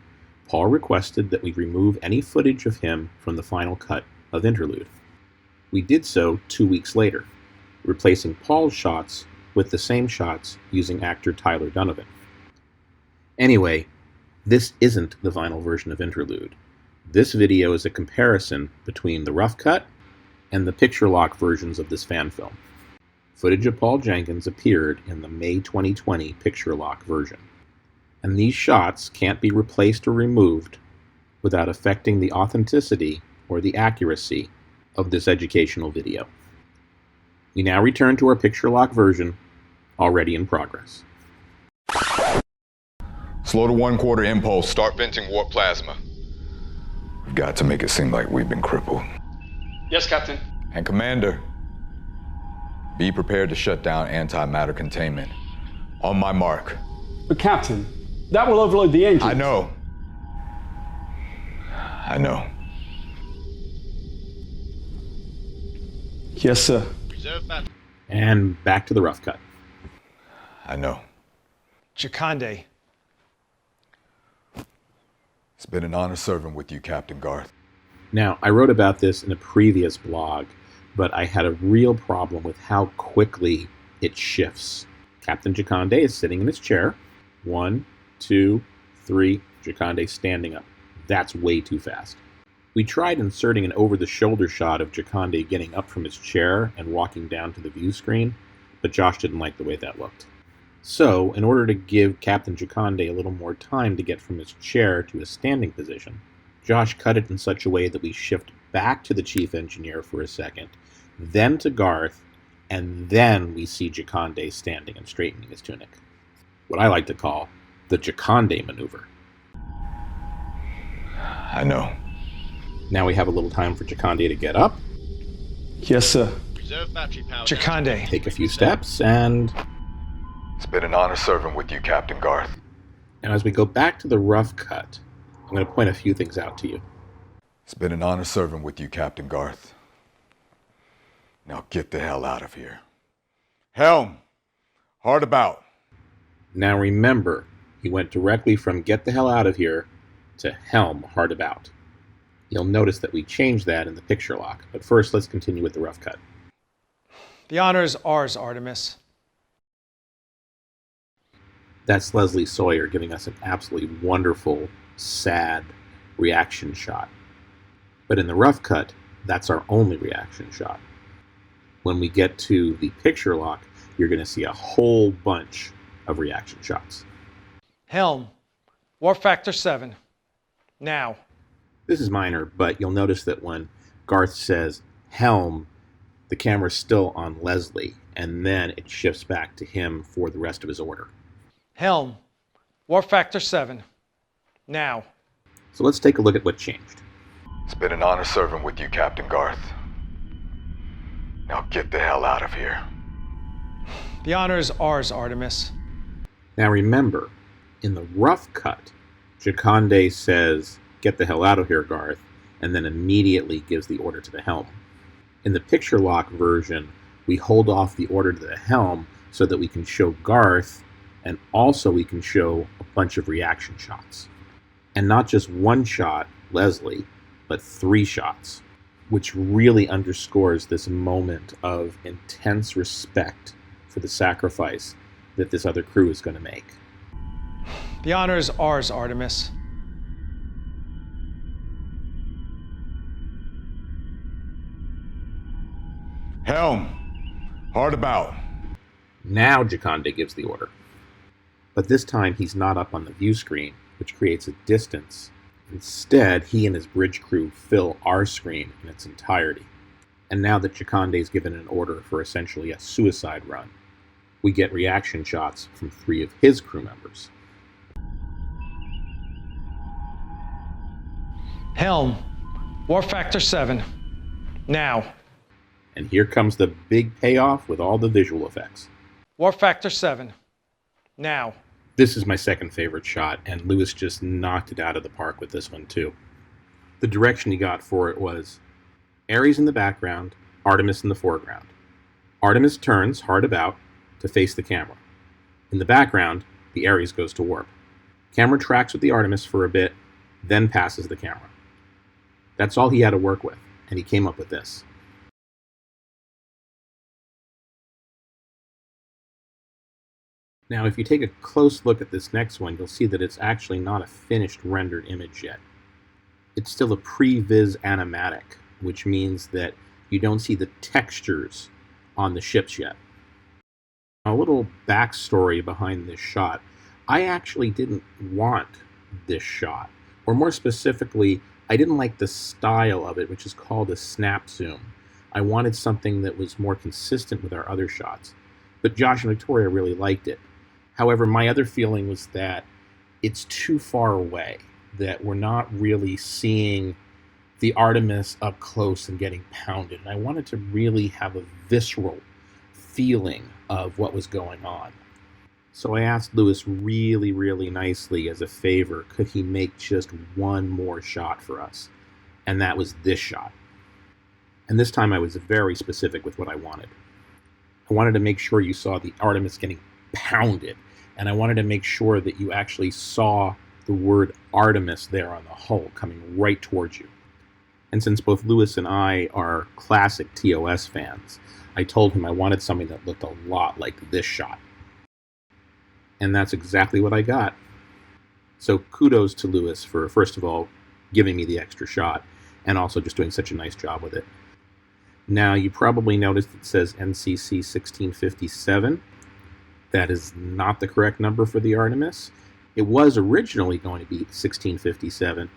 Paul requested that we remove any footage of him from the final cut of Interlude. We did so 2 weeks later, replacing Paul's shots with the same shots using actor Tyler Donovan. Anyway, this isn't the final version of Interlude. This video is a comparison between the rough cut and the picture lock versions of this fan film. Footage of Paul Jenkins appeared in the May 2020 picture lock version. And these shots can't be replaced or removed without affecting the authenticity or the accuracy of this educational video. We now return to our picture lock version, already in progress. Slow to 1/4 impulse. Start venting warp plasma. We've got to make it seem like we've been crippled. Yes, Captain. And Commander, be prepared to shut down antimatter containment. On my mark. But Captain, that will overload the engine. I know. Yes, sir. And back to the rough cut. I know. Jakande. It's been an honor serving with you, Captain Garth. Now, I wrote about this in a previous blog, but I had a real problem with how quickly it shifts. Captain Jakande is sitting in his chair. 1, 2, 3, Jakande standing up. That's way too fast. We tried inserting an over-the-shoulder shot of Jakande getting up from his chair and walking down to the view screen, but Josh didn't like the way that looked. So, in order to give Captain Jakande a little more time to get from his chair to his standing position, Josh cut it in such a way that we shift back to the chief engineer for a second, then to Garth, and then we see Jakande standing and straightening his tunic. What I like to call the Jakande maneuver. I know. Now we have a little time for Jakande to get up. Yes, sir. Jakande. Take a few steps, and... It's been an honor serving with you, Captain Garth. Now as we go back to the rough cut, I'm going to point a few things out to you. It's been an honor serving with you, Captain Garth. Now get the hell out of here. Helm! Hard about. Now remember, he went directly from get the hell out of here to helm hard about. You'll notice that we changed that in the picture lock, but first let's continue with the rough cut. The honor's ours, Artemis. That's Leslie Sawyer giving us an absolutely wonderful, sad reaction shot. But in the rough cut, that's our only reaction shot. When we get to the picture lock, you're going to see a whole bunch of reaction shots. Helm, warp factor 7. Now. This is minor, but you'll notice that when Garth says helm, the camera's still on Leslie, and then it shifts back to him for the rest of his order. Helm, warp factor 7. Now. So let's take a look at what changed. It's been an honor serving with you, Captain Garth. Now get the hell out of here. The honor is ours, Artemis. Now remember, in the rough cut, Jakande says, "Get the hell out of here, Garth," and then immediately gives the order to the helm. In the picture lock version, we hold off the order to the helm so that we can show Garth, and also we can show a bunch of reaction shots. And not just one shot, Leslie, but 3 shots, which really underscores this moment of intense respect for the sacrifice that this other crew is going to make. The honor is ours, Artemis. Helm, hard about. Now Jakande gives the order. But this time he's not up on the view screen, which creates a distance. Instead, he and his bridge crew fill our screen in its entirety. And now that Jakande's given an order for essentially a suicide run, we get reaction shots from 3 of his crew members. Helm, warp factor 7. Now. And here comes the big payoff with all the visual effects. Warp factor 7. Now. This is my second favorite shot, and Lewis just knocked it out of the park with this one too. The direction he got for it was Ares in the background, Artemis in the foreground. Artemis turns hard about to face the camera. In the background, the Ares goes to warp. Camera tracks with the Artemis for a bit, then passes the camera. That's all he had to work with, and he came up with this. Now, if you take a close look at this next one, you'll see that it's actually not a finished rendered image yet. It's still a pre-viz animatic, which means that you don't see the textures on the ships yet. A little backstory behind this shot. I actually didn't want this shot, or more specifically, I didn't like the style of it, which is called a snap zoom. I wanted something that was more consistent with our other shots, but Josh and Victoria really liked it. However, my other feeling was that it's too far away, that we're not really seeing the Artemis up close and getting pounded. And I wanted to really have a visceral feeling of what was going on. So I asked Lewis really, really nicely as a favor, could he make just one more shot for us? And that was this shot. And this time I was very specific with what I wanted. I wanted to make sure you saw the Artemis getting pounded, and I wanted to make sure that you actually saw the word Artemis there on the hull coming right towards you. And since both Lewis and I are classic TOS fans, I told him I wanted something that looked a lot like this shot. And that's exactly what I got. So kudos to Lewis for, first of all, giving me the extra shot, and also just doing such a nice job with it. Now, you probably noticed it says NCC 1657. That is not the correct number for the Artemis. It was originally going to be 1657,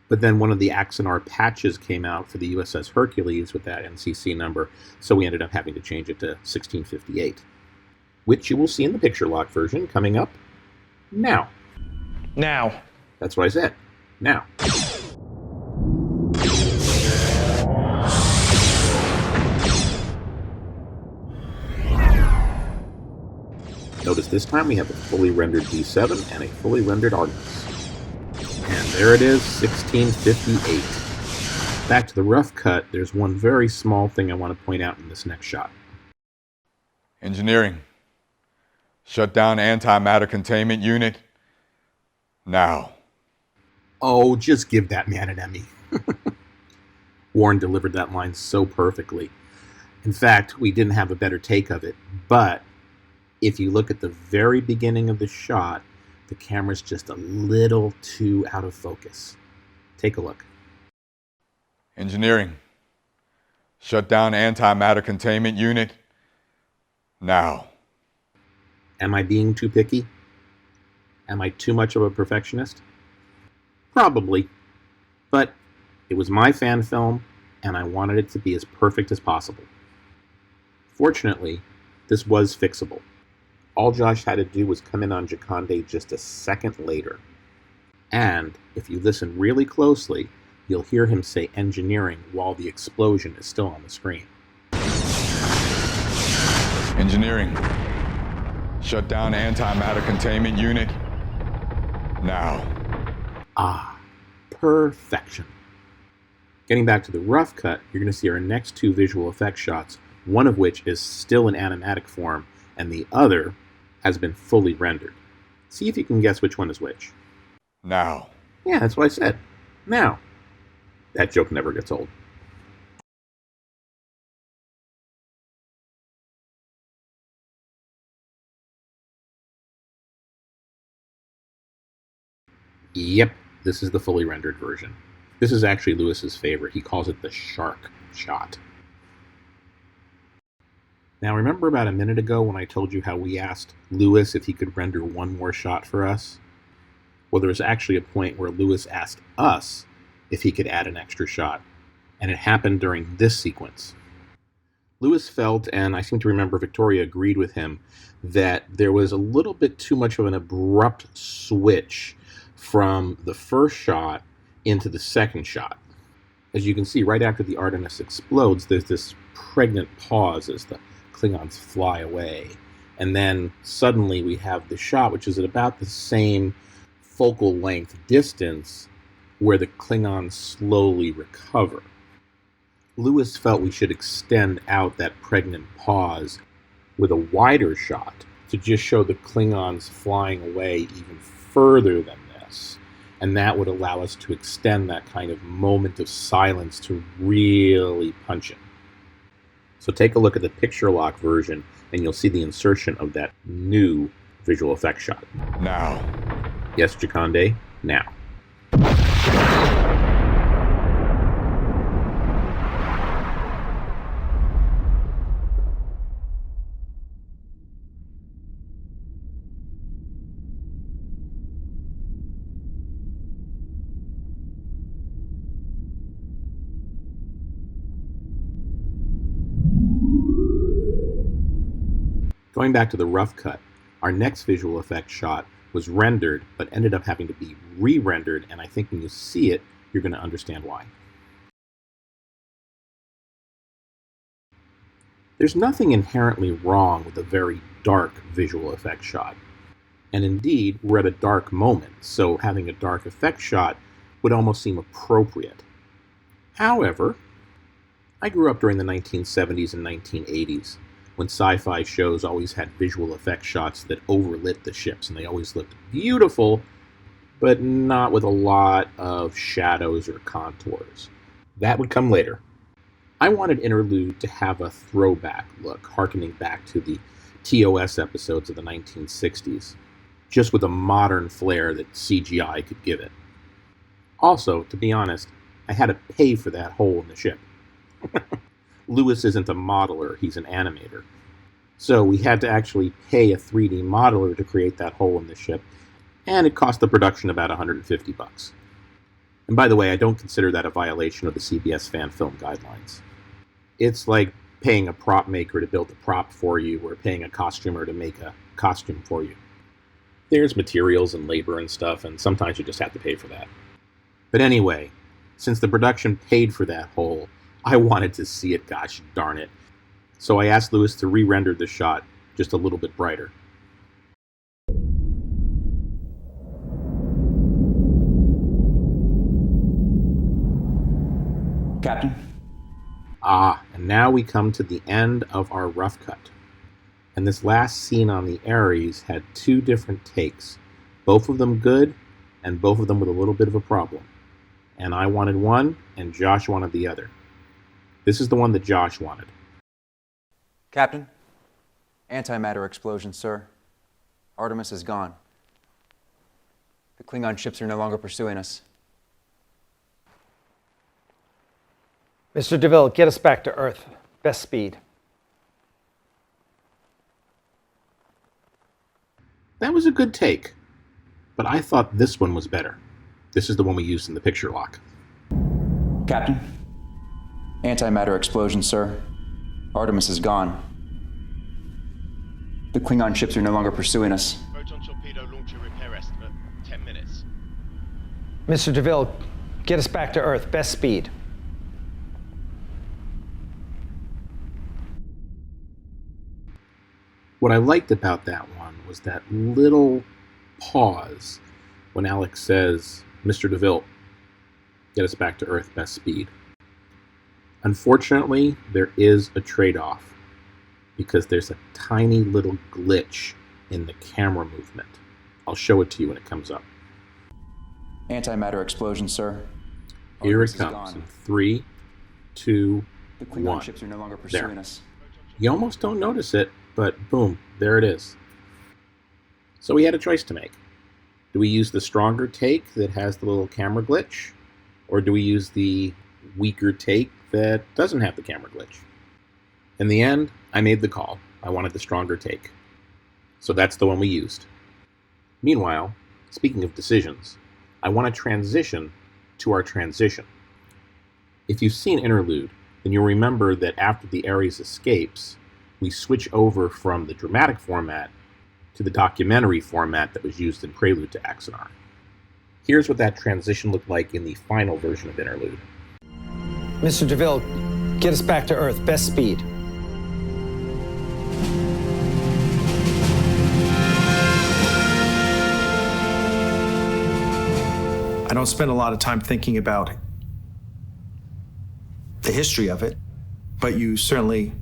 but then one of the Axanar patches came out for the USS Hercules with that NCC number, so we ended up having to change it to 1658, which you will see in the picture lock version coming up now. Now. That's what I said. Now. Notice this time we have a fully rendered D7 and a fully rendered Artemis. And there it is, 1658. Back to the rough cut, there's one very small thing I want to point out in this next shot. Engineering. Shut down antimatter containment unit. Now. Oh, just give that man an Emmy. Warren delivered that line so perfectly. In fact, we didn't have a better take of it, but if you look at the very beginning of the shot, the camera's just a little too out of focus. Take a look. Engineering. Shut down antimatter containment unit. Now. Am I being too picky? Am I too much of a perfectionist? Probably. But it was my fan film, and I wanted it to be as perfect as possible. Fortunately, this was fixable. All Josh had to do was come in on Jakande just a second later. And if you listen really closely, you'll hear him say engineering while the explosion is still on the screen. Engineering. Shut down antimatter containment unit. Now. Ah, perfection. Getting back to the rough cut, you're going to see our next two visual effects shots, one of which is still in animatic form, and the other has been fully rendered. See if you can guess which one is which. Now. Yeah, that's what I said. Now. That joke never gets old. Yep, this is the fully rendered version. This is actually Lewis's favorite. He calls it the shark shot. Now, remember about a minute ago when I told you how we asked Lewis if he could render one more shot for us? Well, there was actually a point where Lewis asked us if he could add an extra shot, and it happened during this sequence. Lewis felt, and I seem to remember Victoria agreed with him, that there was a little bit too much of an abrupt switch from the first shot into the second shot. As you can see, right after the Artemis explodes, there's this pregnant pause as the Klingons fly away. And then suddenly we have the shot, which is at about the same focal length distance, where the Klingons slowly recover. Lewis felt we should extend out that pregnant pause with a wider shot to just show the Klingons flying away even further than this. And that would allow us to extend that kind of moment of silence to really punch it. So take a look at the picture lock version, and you'll see the insertion of that new visual effects shot. Now. Yes, Jakande, now. Going back to the rough cut, our next visual effects shot was rendered, but ended up having to be re-rendered, and I think when you see it, you're going to understand why. There's nothing inherently wrong with a very dark visual effects shot. And indeed, we're at a dark moment, so having a dark effects shot would almost seem appropriate. However, I grew up during the 1970s and 1980s, when sci-fi shows always had visual effects shots that overlit the ships, and they always looked beautiful, but not with a lot of shadows or contours. That would come later. I wanted Interlude to have a throwback look, harkening back to the TOS episodes of the 1960s, just with a modern flair that CGI could give it. Also, to be honest, I had to pay for that hole in the ship. Lewis isn't a modeler, he's an animator. So we had to actually pay a 3D modeler to create that hole in the ship, and it cost the production about $150. And by the way, I don't consider that a violation of the CBS fan film guidelines. It's like paying a prop maker to build a prop for you, or paying a costumer to make a costume for you. There's materials and labor and stuff, and sometimes you just have to pay for that. But anyway, since the production paid for that hole, I wanted to see it, gosh darn it. So I asked Lewis to re-render the shot just a little bit brighter. Captain? Ah, and now we come to the end of our rough cut. And this last scene on the Ares had two different takes, both of them good, and both of them with a little bit of a problem. And I wanted one, and Josh wanted the other. This is the one that Josh wanted. Captain? Antimatter explosion, sir. Artemis is gone. The Klingon ships are no longer pursuing us. Mr. DeVille, get us back to Earth. Best speed. That was a good take, but I thought this one was better. This is the one we used in the picture lock. Captain? Antimatter explosion, sir. Artemis is gone. The Klingon ships are no longer pursuing us. Proton torpedo launcher repair estimate, 10 minutes. Mr. DeVille, get us back to Earth. Best speed. What I liked about that one was that little pause when Alex says, Mr. DeVille, get us back to Earth, best speed. Unfortunately, there is a trade-off because there's a tiny little glitch in the camera movement. I'll show it to you when it comes up. Antimatter explosion, sir. Here Artemis it is comes gone. in 3, 2, The Klingon 1. ships are no longer pursuing There. us. You almost don't notice it, but boom, there it is. So we had a choice to make. Do we use the stronger take that has the little camera glitch? Or do we use the weaker take that doesn't have the camera glitch? In the end, I made the call. I wanted the stronger take. So that's the one we used. Meanwhile, speaking of decisions, I want to transition to our transition. If you've seen Interlude, then you'll remember that after the Ares escapes, we switch over from the dramatic format to the documentary format that was used in Prelude to Axanar. Here's what that transition looked like in the final version of Interlude. Mr. DeVille, get us back to Earth. Best speed. I don't spend a lot of time thinking about the history of it, but you certainly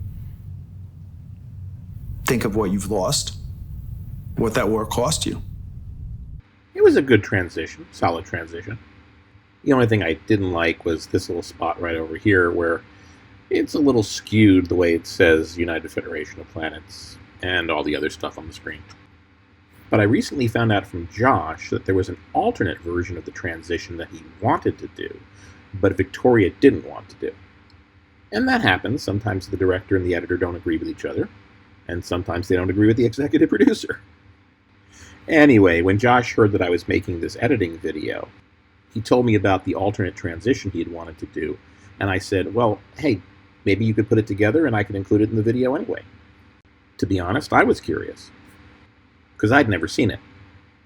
think of what you've lost, what that war cost you. It was a good transition, solid transition. The only thing I didn't like was this little spot right over here where it's a little skewed the way it says United Federation of Planets and all the other stuff on the screen. But I recently found out from Josh that there was an alternate version of the transition that he wanted to do, but Victoria didn't want to do. And that happens. Sometimes the director and the editor don't agree with each other, and sometimes they don't agree with the executive producer. Anyway, when Josh heard that I was making this editing video, he told me about the alternate transition he had wanted to do, and I said, well, hey, maybe you could put it together and I could include it in the video anyway. To be honest, I was curious, because I'd never seen it.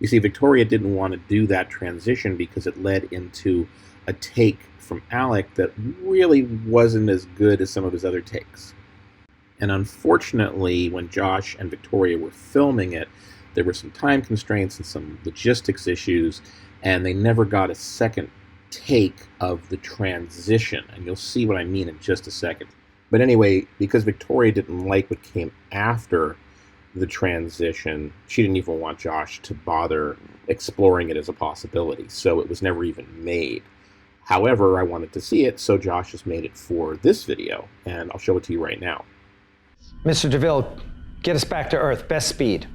You see, Victoria didn't want to do that transition because it led into a take from Alec that really wasn't as good as some of his other takes. And unfortunately, when Josh and Victoria were filming it, there were some time constraints and some logistics issues, and they never got a second take of the transition. And you'll see what I mean in just a second. But anyway, because Victoria didn't like what came after the transition, she didn't even want Josh to bother exploring it as a possibility, so it was never even made. However, I wanted to see it, so Josh has made it for this video, and I'll show it to you right now. Mr. DeVille, get us back to Earth. Best speed.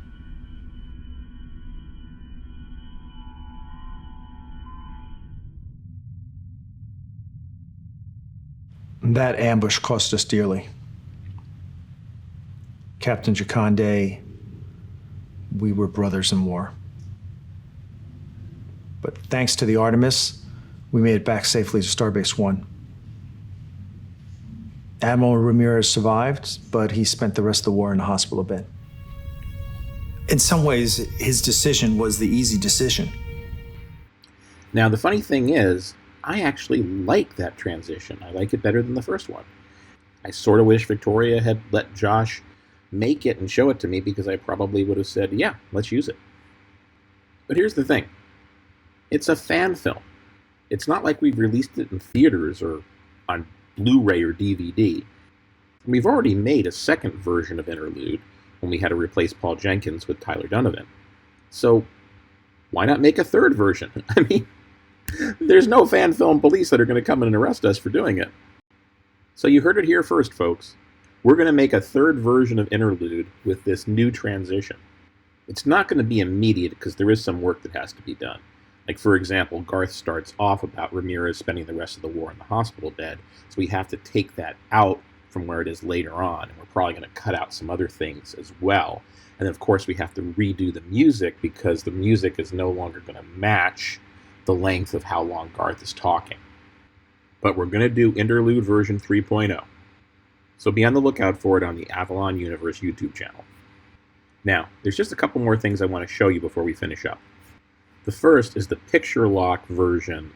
That ambush cost us dearly. Captain Jakande, we were brothers in war. But thanks to the Artemis, we made it back safely to Starbase 1. Admiral Ramirez survived, but he spent the rest of the war in a hospital bed. In some ways, his decision was the easy decision. Now, the funny thing is, I actually like that transition. I like it better than the first one. I sort of wish Victoria had let Josh make it and show it to me, because I probably would have said, yeah, let's use it. But here's the thing. It's a fan film. It's not like we've released it in theaters or on Blu-ray or DVD. We've already made a second version of Interlude when we had to replace Paul Jenkins with Tyler Donovan. So why not make a third version? I mean, there's no fan film police that are going to come in and arrest us for doing it. So you heard it here first, folks. We're going to make a third version of Interlude with this new transition. It's not going to be immediate because there is some work that has to be done. Like, for example, Garth starts off about Ramirez spending the rest of the war in the hospital bed, so we have to take that out from where it is later on, and we're probably going to cut out some other things as well. And then, of course, we have to redo the music because the music is no longer going to match the length of how long Garth is talking. But we're going to do Interlude version 3.0. So be on the lookout for it on the Avalon Universe YouTube channel. Now, there's just a couple more things I want to show you before we finish up. The first is the picture lock version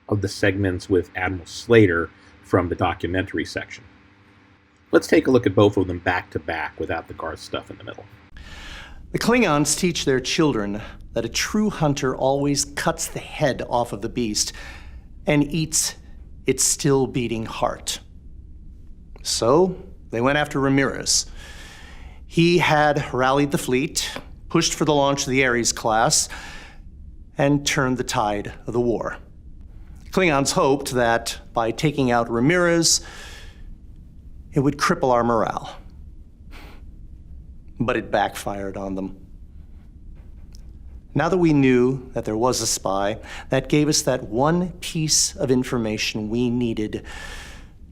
of the segments with Admiral Slater from the documentary section. Let's take a look at both of them back to back without the Garth stuff in the middle. The Klingons teach their children that a true hunter always cuts the head off of the beast and eats its still beating heart. So they went after Ramirez. He had rallied the fleet, pushed for the launch of the Ares class, and turned the tide of the war. Klingons hoped that by taking out Ramirez, it would cripple our morale. But it backfired on them. Now that we knew that there was a spy, that gave us that one piece of information we needed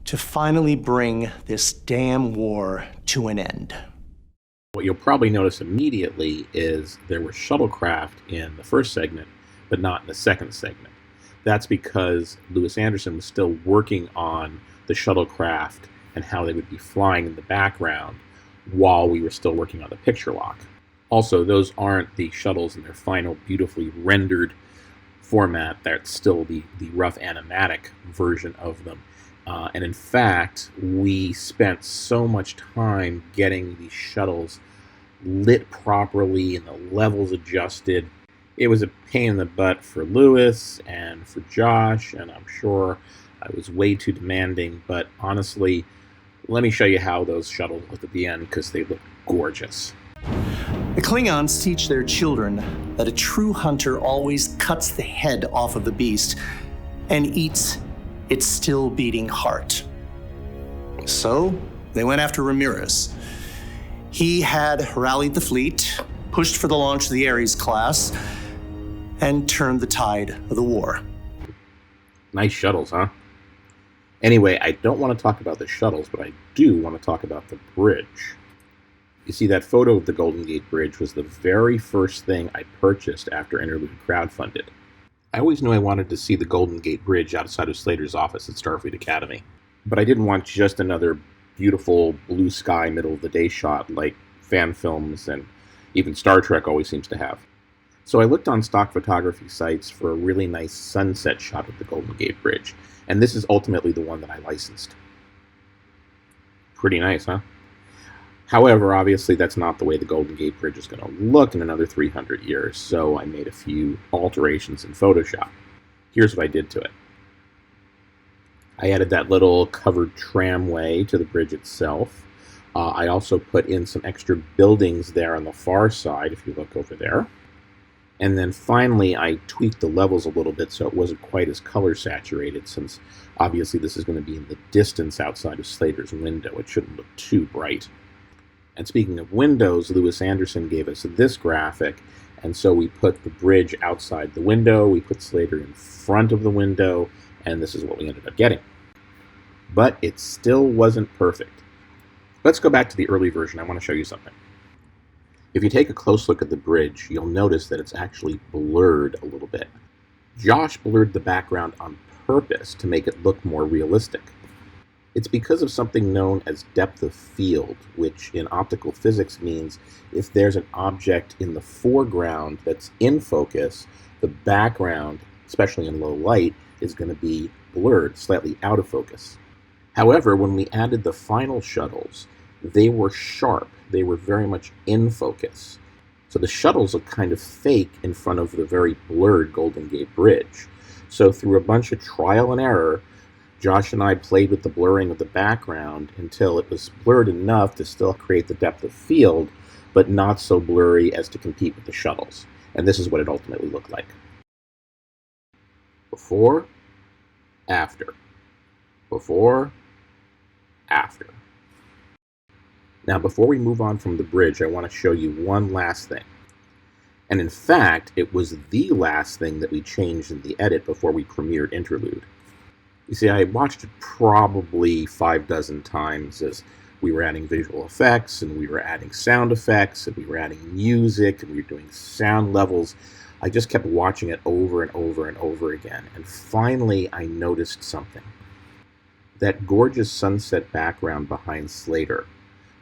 to finally bring this damn war to an end. What you'll probably notice immediately is there were shuttlecraft in the first segment, but not in the second segment. That's because Louis Anderson was still working on the shuttlecraft and how they would be flying in the background while we were still working on the picture lock. Also, those aren't the shuttles in their final beautifully rendered format. That's still the rough animatic version of them. And in fact, we spent so much time getting these shuttles lit properly and the levels adjusted. It was a pain in the butt for Louis and for Josh, and I'm sure I was way too demanding, but honestly, let me show you how those shuttles look at the end, because they look gorgeous. The Klingons teach their children that a true hunter always cuts the head off of the beast and eats its still beating heart. So they went after Ramirez. He had rallied the fleet, pushed for the launch of the Ares class, and turned the tide of the war. Nice shuttles, huh? Anyway, I don't want to talk about the shuttles, but I do want to talk about the bridge. You see, that photo of the Golden Gate Bridge was the very first thing I purchased after Interlude crowdfunded. I always knew I wanted to see the Golden Gate Bridge outside of Slater's office at Starfleet Academy, but I didn't want just another beautiful blue sky middle of the day shot like fan films and even Star Trek always seems to have. So I looked on stock photography sites for a really nice sunset shot of the Golden Gate Bridge, and this is ultimately the one that I licensed. Pretty nice, huh? However, obviously that's not the way the Golden Gate Bridge is going to look in another 300 years, so I made a few alterations in Photoshop. Here's what I did to it. I added that little covered tramway to the bridge itself. I also put in some extra buildings there on the far side, if you look over there. And then finally, I tweaked the levels a little bit so it wasn't quite as color saturated, since obviously this is going to be in the distance outside of Slater's window. It shouldn't look too bright. And speaking of windows, Louis Anderson gave us this graphic, and so we put the bridge outside the window, we put Slater in front of the window, and this is what we ended up getting. But it still wasn't perfect. Let's go back to the early version. I want to show you something. If you take a close look at the bridge, you'll notice that it's actually blurred a little bit. Josh blurred the background on purpose to make it look more realistic. It's because of something known as depth of field, which in optical physics means if there's an object in the foreground that's in focus, the background, especially in low light, is going to be blurred, slightly out of focus. However, when we added the final shuttles, they were sharp. They were very much in focus. So the shuttles look kind of fake in front of the very blurred Golden Gate Bridge. So through a bunch of trial and error, Josh and I played with the blurring of the background until it was blurred enough to still create the depth of field, but not so blurry as to compete with the shuttles. And this is what it ultimately looked like. Before, after. Before, after. Now, before we move on from the bridge, I want to show you one last thing. And in fact, it was the last thing that we changed in the edit before we premiered Interlude. You see, I watched it probably 6 times as we were adding visual effects, and we were adding sound effects, and we were adding music, and we were doing sound levels. I just kept watching it over and over and over again. And finally, I noticed something. That gorgeous sunset background behind Slater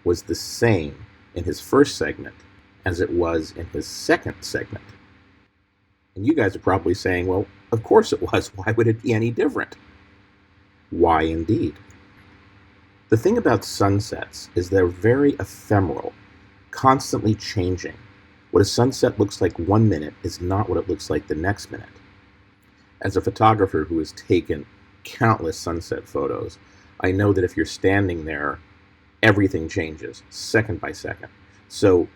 was the same in his first segment as it was in his second segment. And you guys are probably saying, well, of course it was. Why would it be any different? Why indeed? The thing about sunsets is they're very ephemeral, constantly changing. What a sunset looks like 1 minute is not what it looks like the next minute. As a photographer who has taken countless sunset photos, I know that if you're standing there, everything changes second by second. So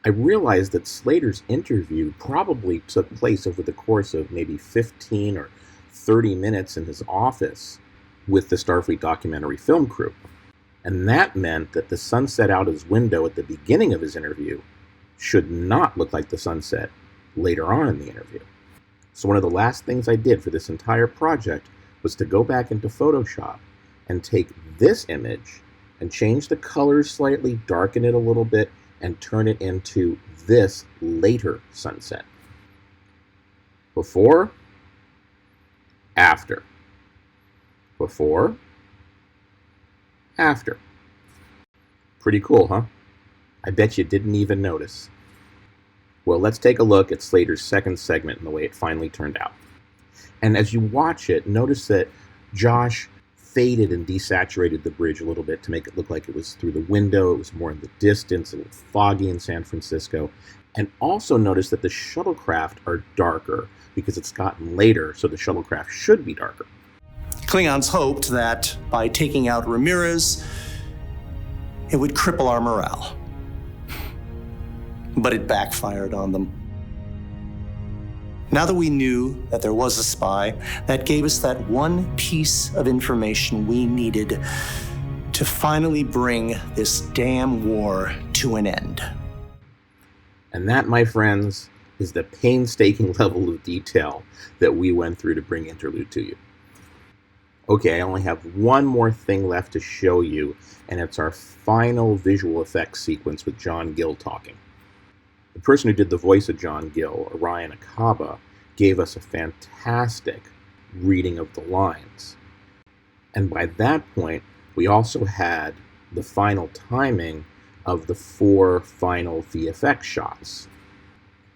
I realized that Slater's interview probably took place over the course of maybe 15 or 30 minutes in his office with the Starfleet documentary film crew. And that meant that the sunset out his window at the beginning of his interview should not look like the sunset later on in the interview. So one of the last things I did for this entire project was to go back into Photoshop and take this image and change the colors slightly, darken it a little bit, and turn it into this later sunset. Before, after. Before, after. Pretty cool, huh? I bet you didn't even notice. Well, let's take a look at Slater's second segment and the way it finally turned out. And as you watch it, notice that Josh faded and desaturated the bridge a little bit to make it look like it was through the window. It was more in the distance, a little foggy in San Francisco. And also notice that the shuttlecraft are darker because it's gotten later, so the shuttlecraft should be darker. Klingons hoped that by taking out Ramirez, it would cripple our morale. But it backfired on them. Now that we knew that there was a spy, that gave us that one piece of information we needed to finally bring this damn war to an end. And that, my friends, is the painstaking level of detail that we went through to bring Interlude to you. Okay, I only have one more thing left to show you, and it's our final visual effects sequence with John Gill talking. The person who did the voice of John Gill, Orion Akaba, gave us a fantastic reading of the lines. And by that point, we also had the final timing of the 4 final VFX shots.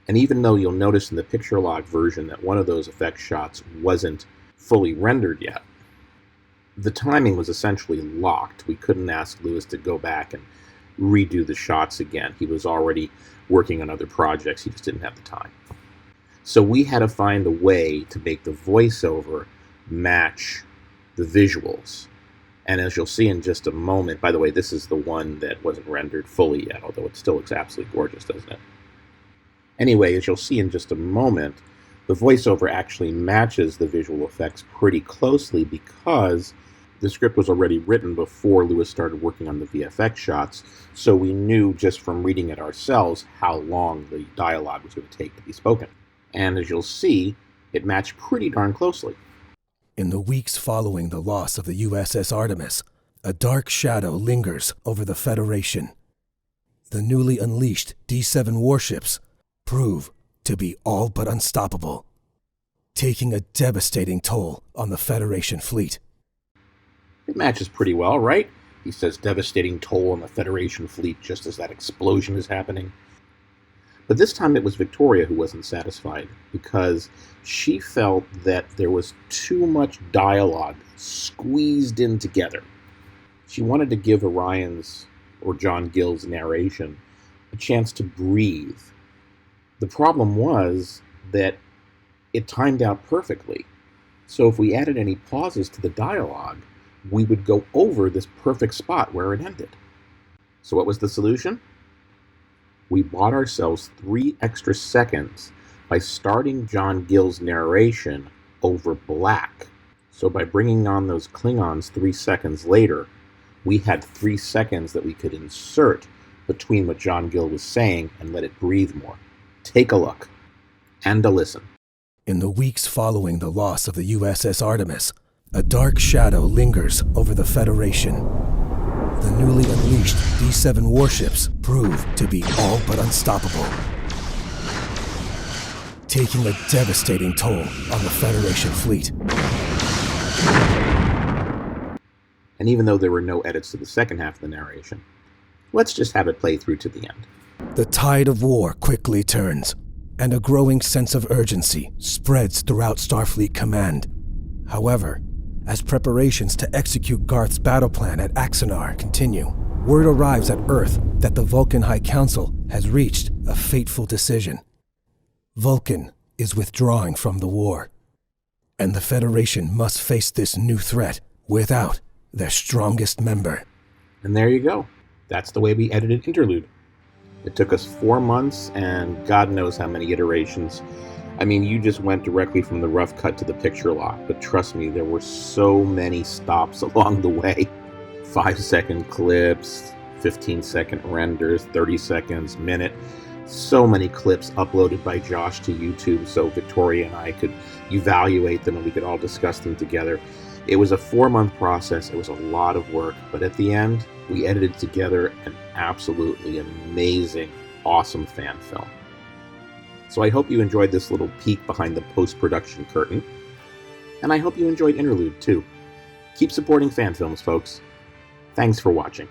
And even though you'll notice in the picture log version that one of those effect shots wasn't fully rendered yet, the timing was essentially locked. We couldn't ask Lewis to go back and redo the shots again. He was already working on other projects. He just didn't have the time. So we had to find a way to make the voiceover match the visuals. And as you'll see in just a moment, by the way, this is the one that wasn't rendered fully yet, although it still looks absolutely gorgeous, doesn't it? Anyway, as you'll see in just a moment, the voiceover actually matches the visual effects pretty closely because the script was already written before Lewis started working on the VFX shots, so we knew just from reading it ourselves how long the dialogue was going to take to be spoken. And as you'll see, it matched pretty darn closely. In the weeks following the loss of the USS Artemis, a dark shadow lingers over the Federation. The newly unleashed D7 warships prove to be all but unstoppable, taking a devastating toll on the Federation fleet. It matches pretty well, right? He says devastating toll on the Federation fleet just as that explosion is happening. But this time it was Victoria who wasn't satisfied because she felt that there was too much dialogue squeezed in together. She wanted to give Orion's, or John Gill's narration, a chance to breathe. The problem was that it timed out perfectly. So if we added any pauses to the dialogue, we would go over this perfect spot where it ended. So what was the solution? We bought ourselves 3 extra seconds by starting John Gill's narration over black. So by bringing on those Klingons 3 seconds later, we had 3 seconds that we could insert between what John Gill was saying and let it breathe more. Take a look and a listen. In the weeks following the loss of the USS Artemis, a dark shadow lingers over the Federation. The newly unleashed D7 warships prove to be all but unstoppable, taking a devastating toll on the Federation fleet. And even though there were no edits to the second half of the narration, let's just have it play through to the end. The tide of war quickly turns, and a growing sense of urgency spreads throughout Starfleet Command. However, as preparations to execute Garth's battle plan at Axanar continue, word arrives at Earth that the Vulcan High Council has reached a fateful decision. Vulcan is withdrawing from the war, and the Federation must face this new threat without their strongest member. And there you go. That's the way we edited Interlude. It took us 4 months and God knows how many iterations. I mean, you just went directly from the rough cut to the picture lock, but trust me, there were so many stops along the way. 5-second clips, 15-second renders, 30 seconds, minute. So many clips uploaded by Josh to YouTube so Victoria and I could evaluate them and we could all discuss them together. It was a 4-month process. It was a lot of work, but at the end, we edited together an absolutely amazing, awesome fan film. So I hope you enjoyed this little peek behind the post-production curtain, and I hope you enjoyed Interlude too. Keep supporting fan films, folks. Thanks for watching.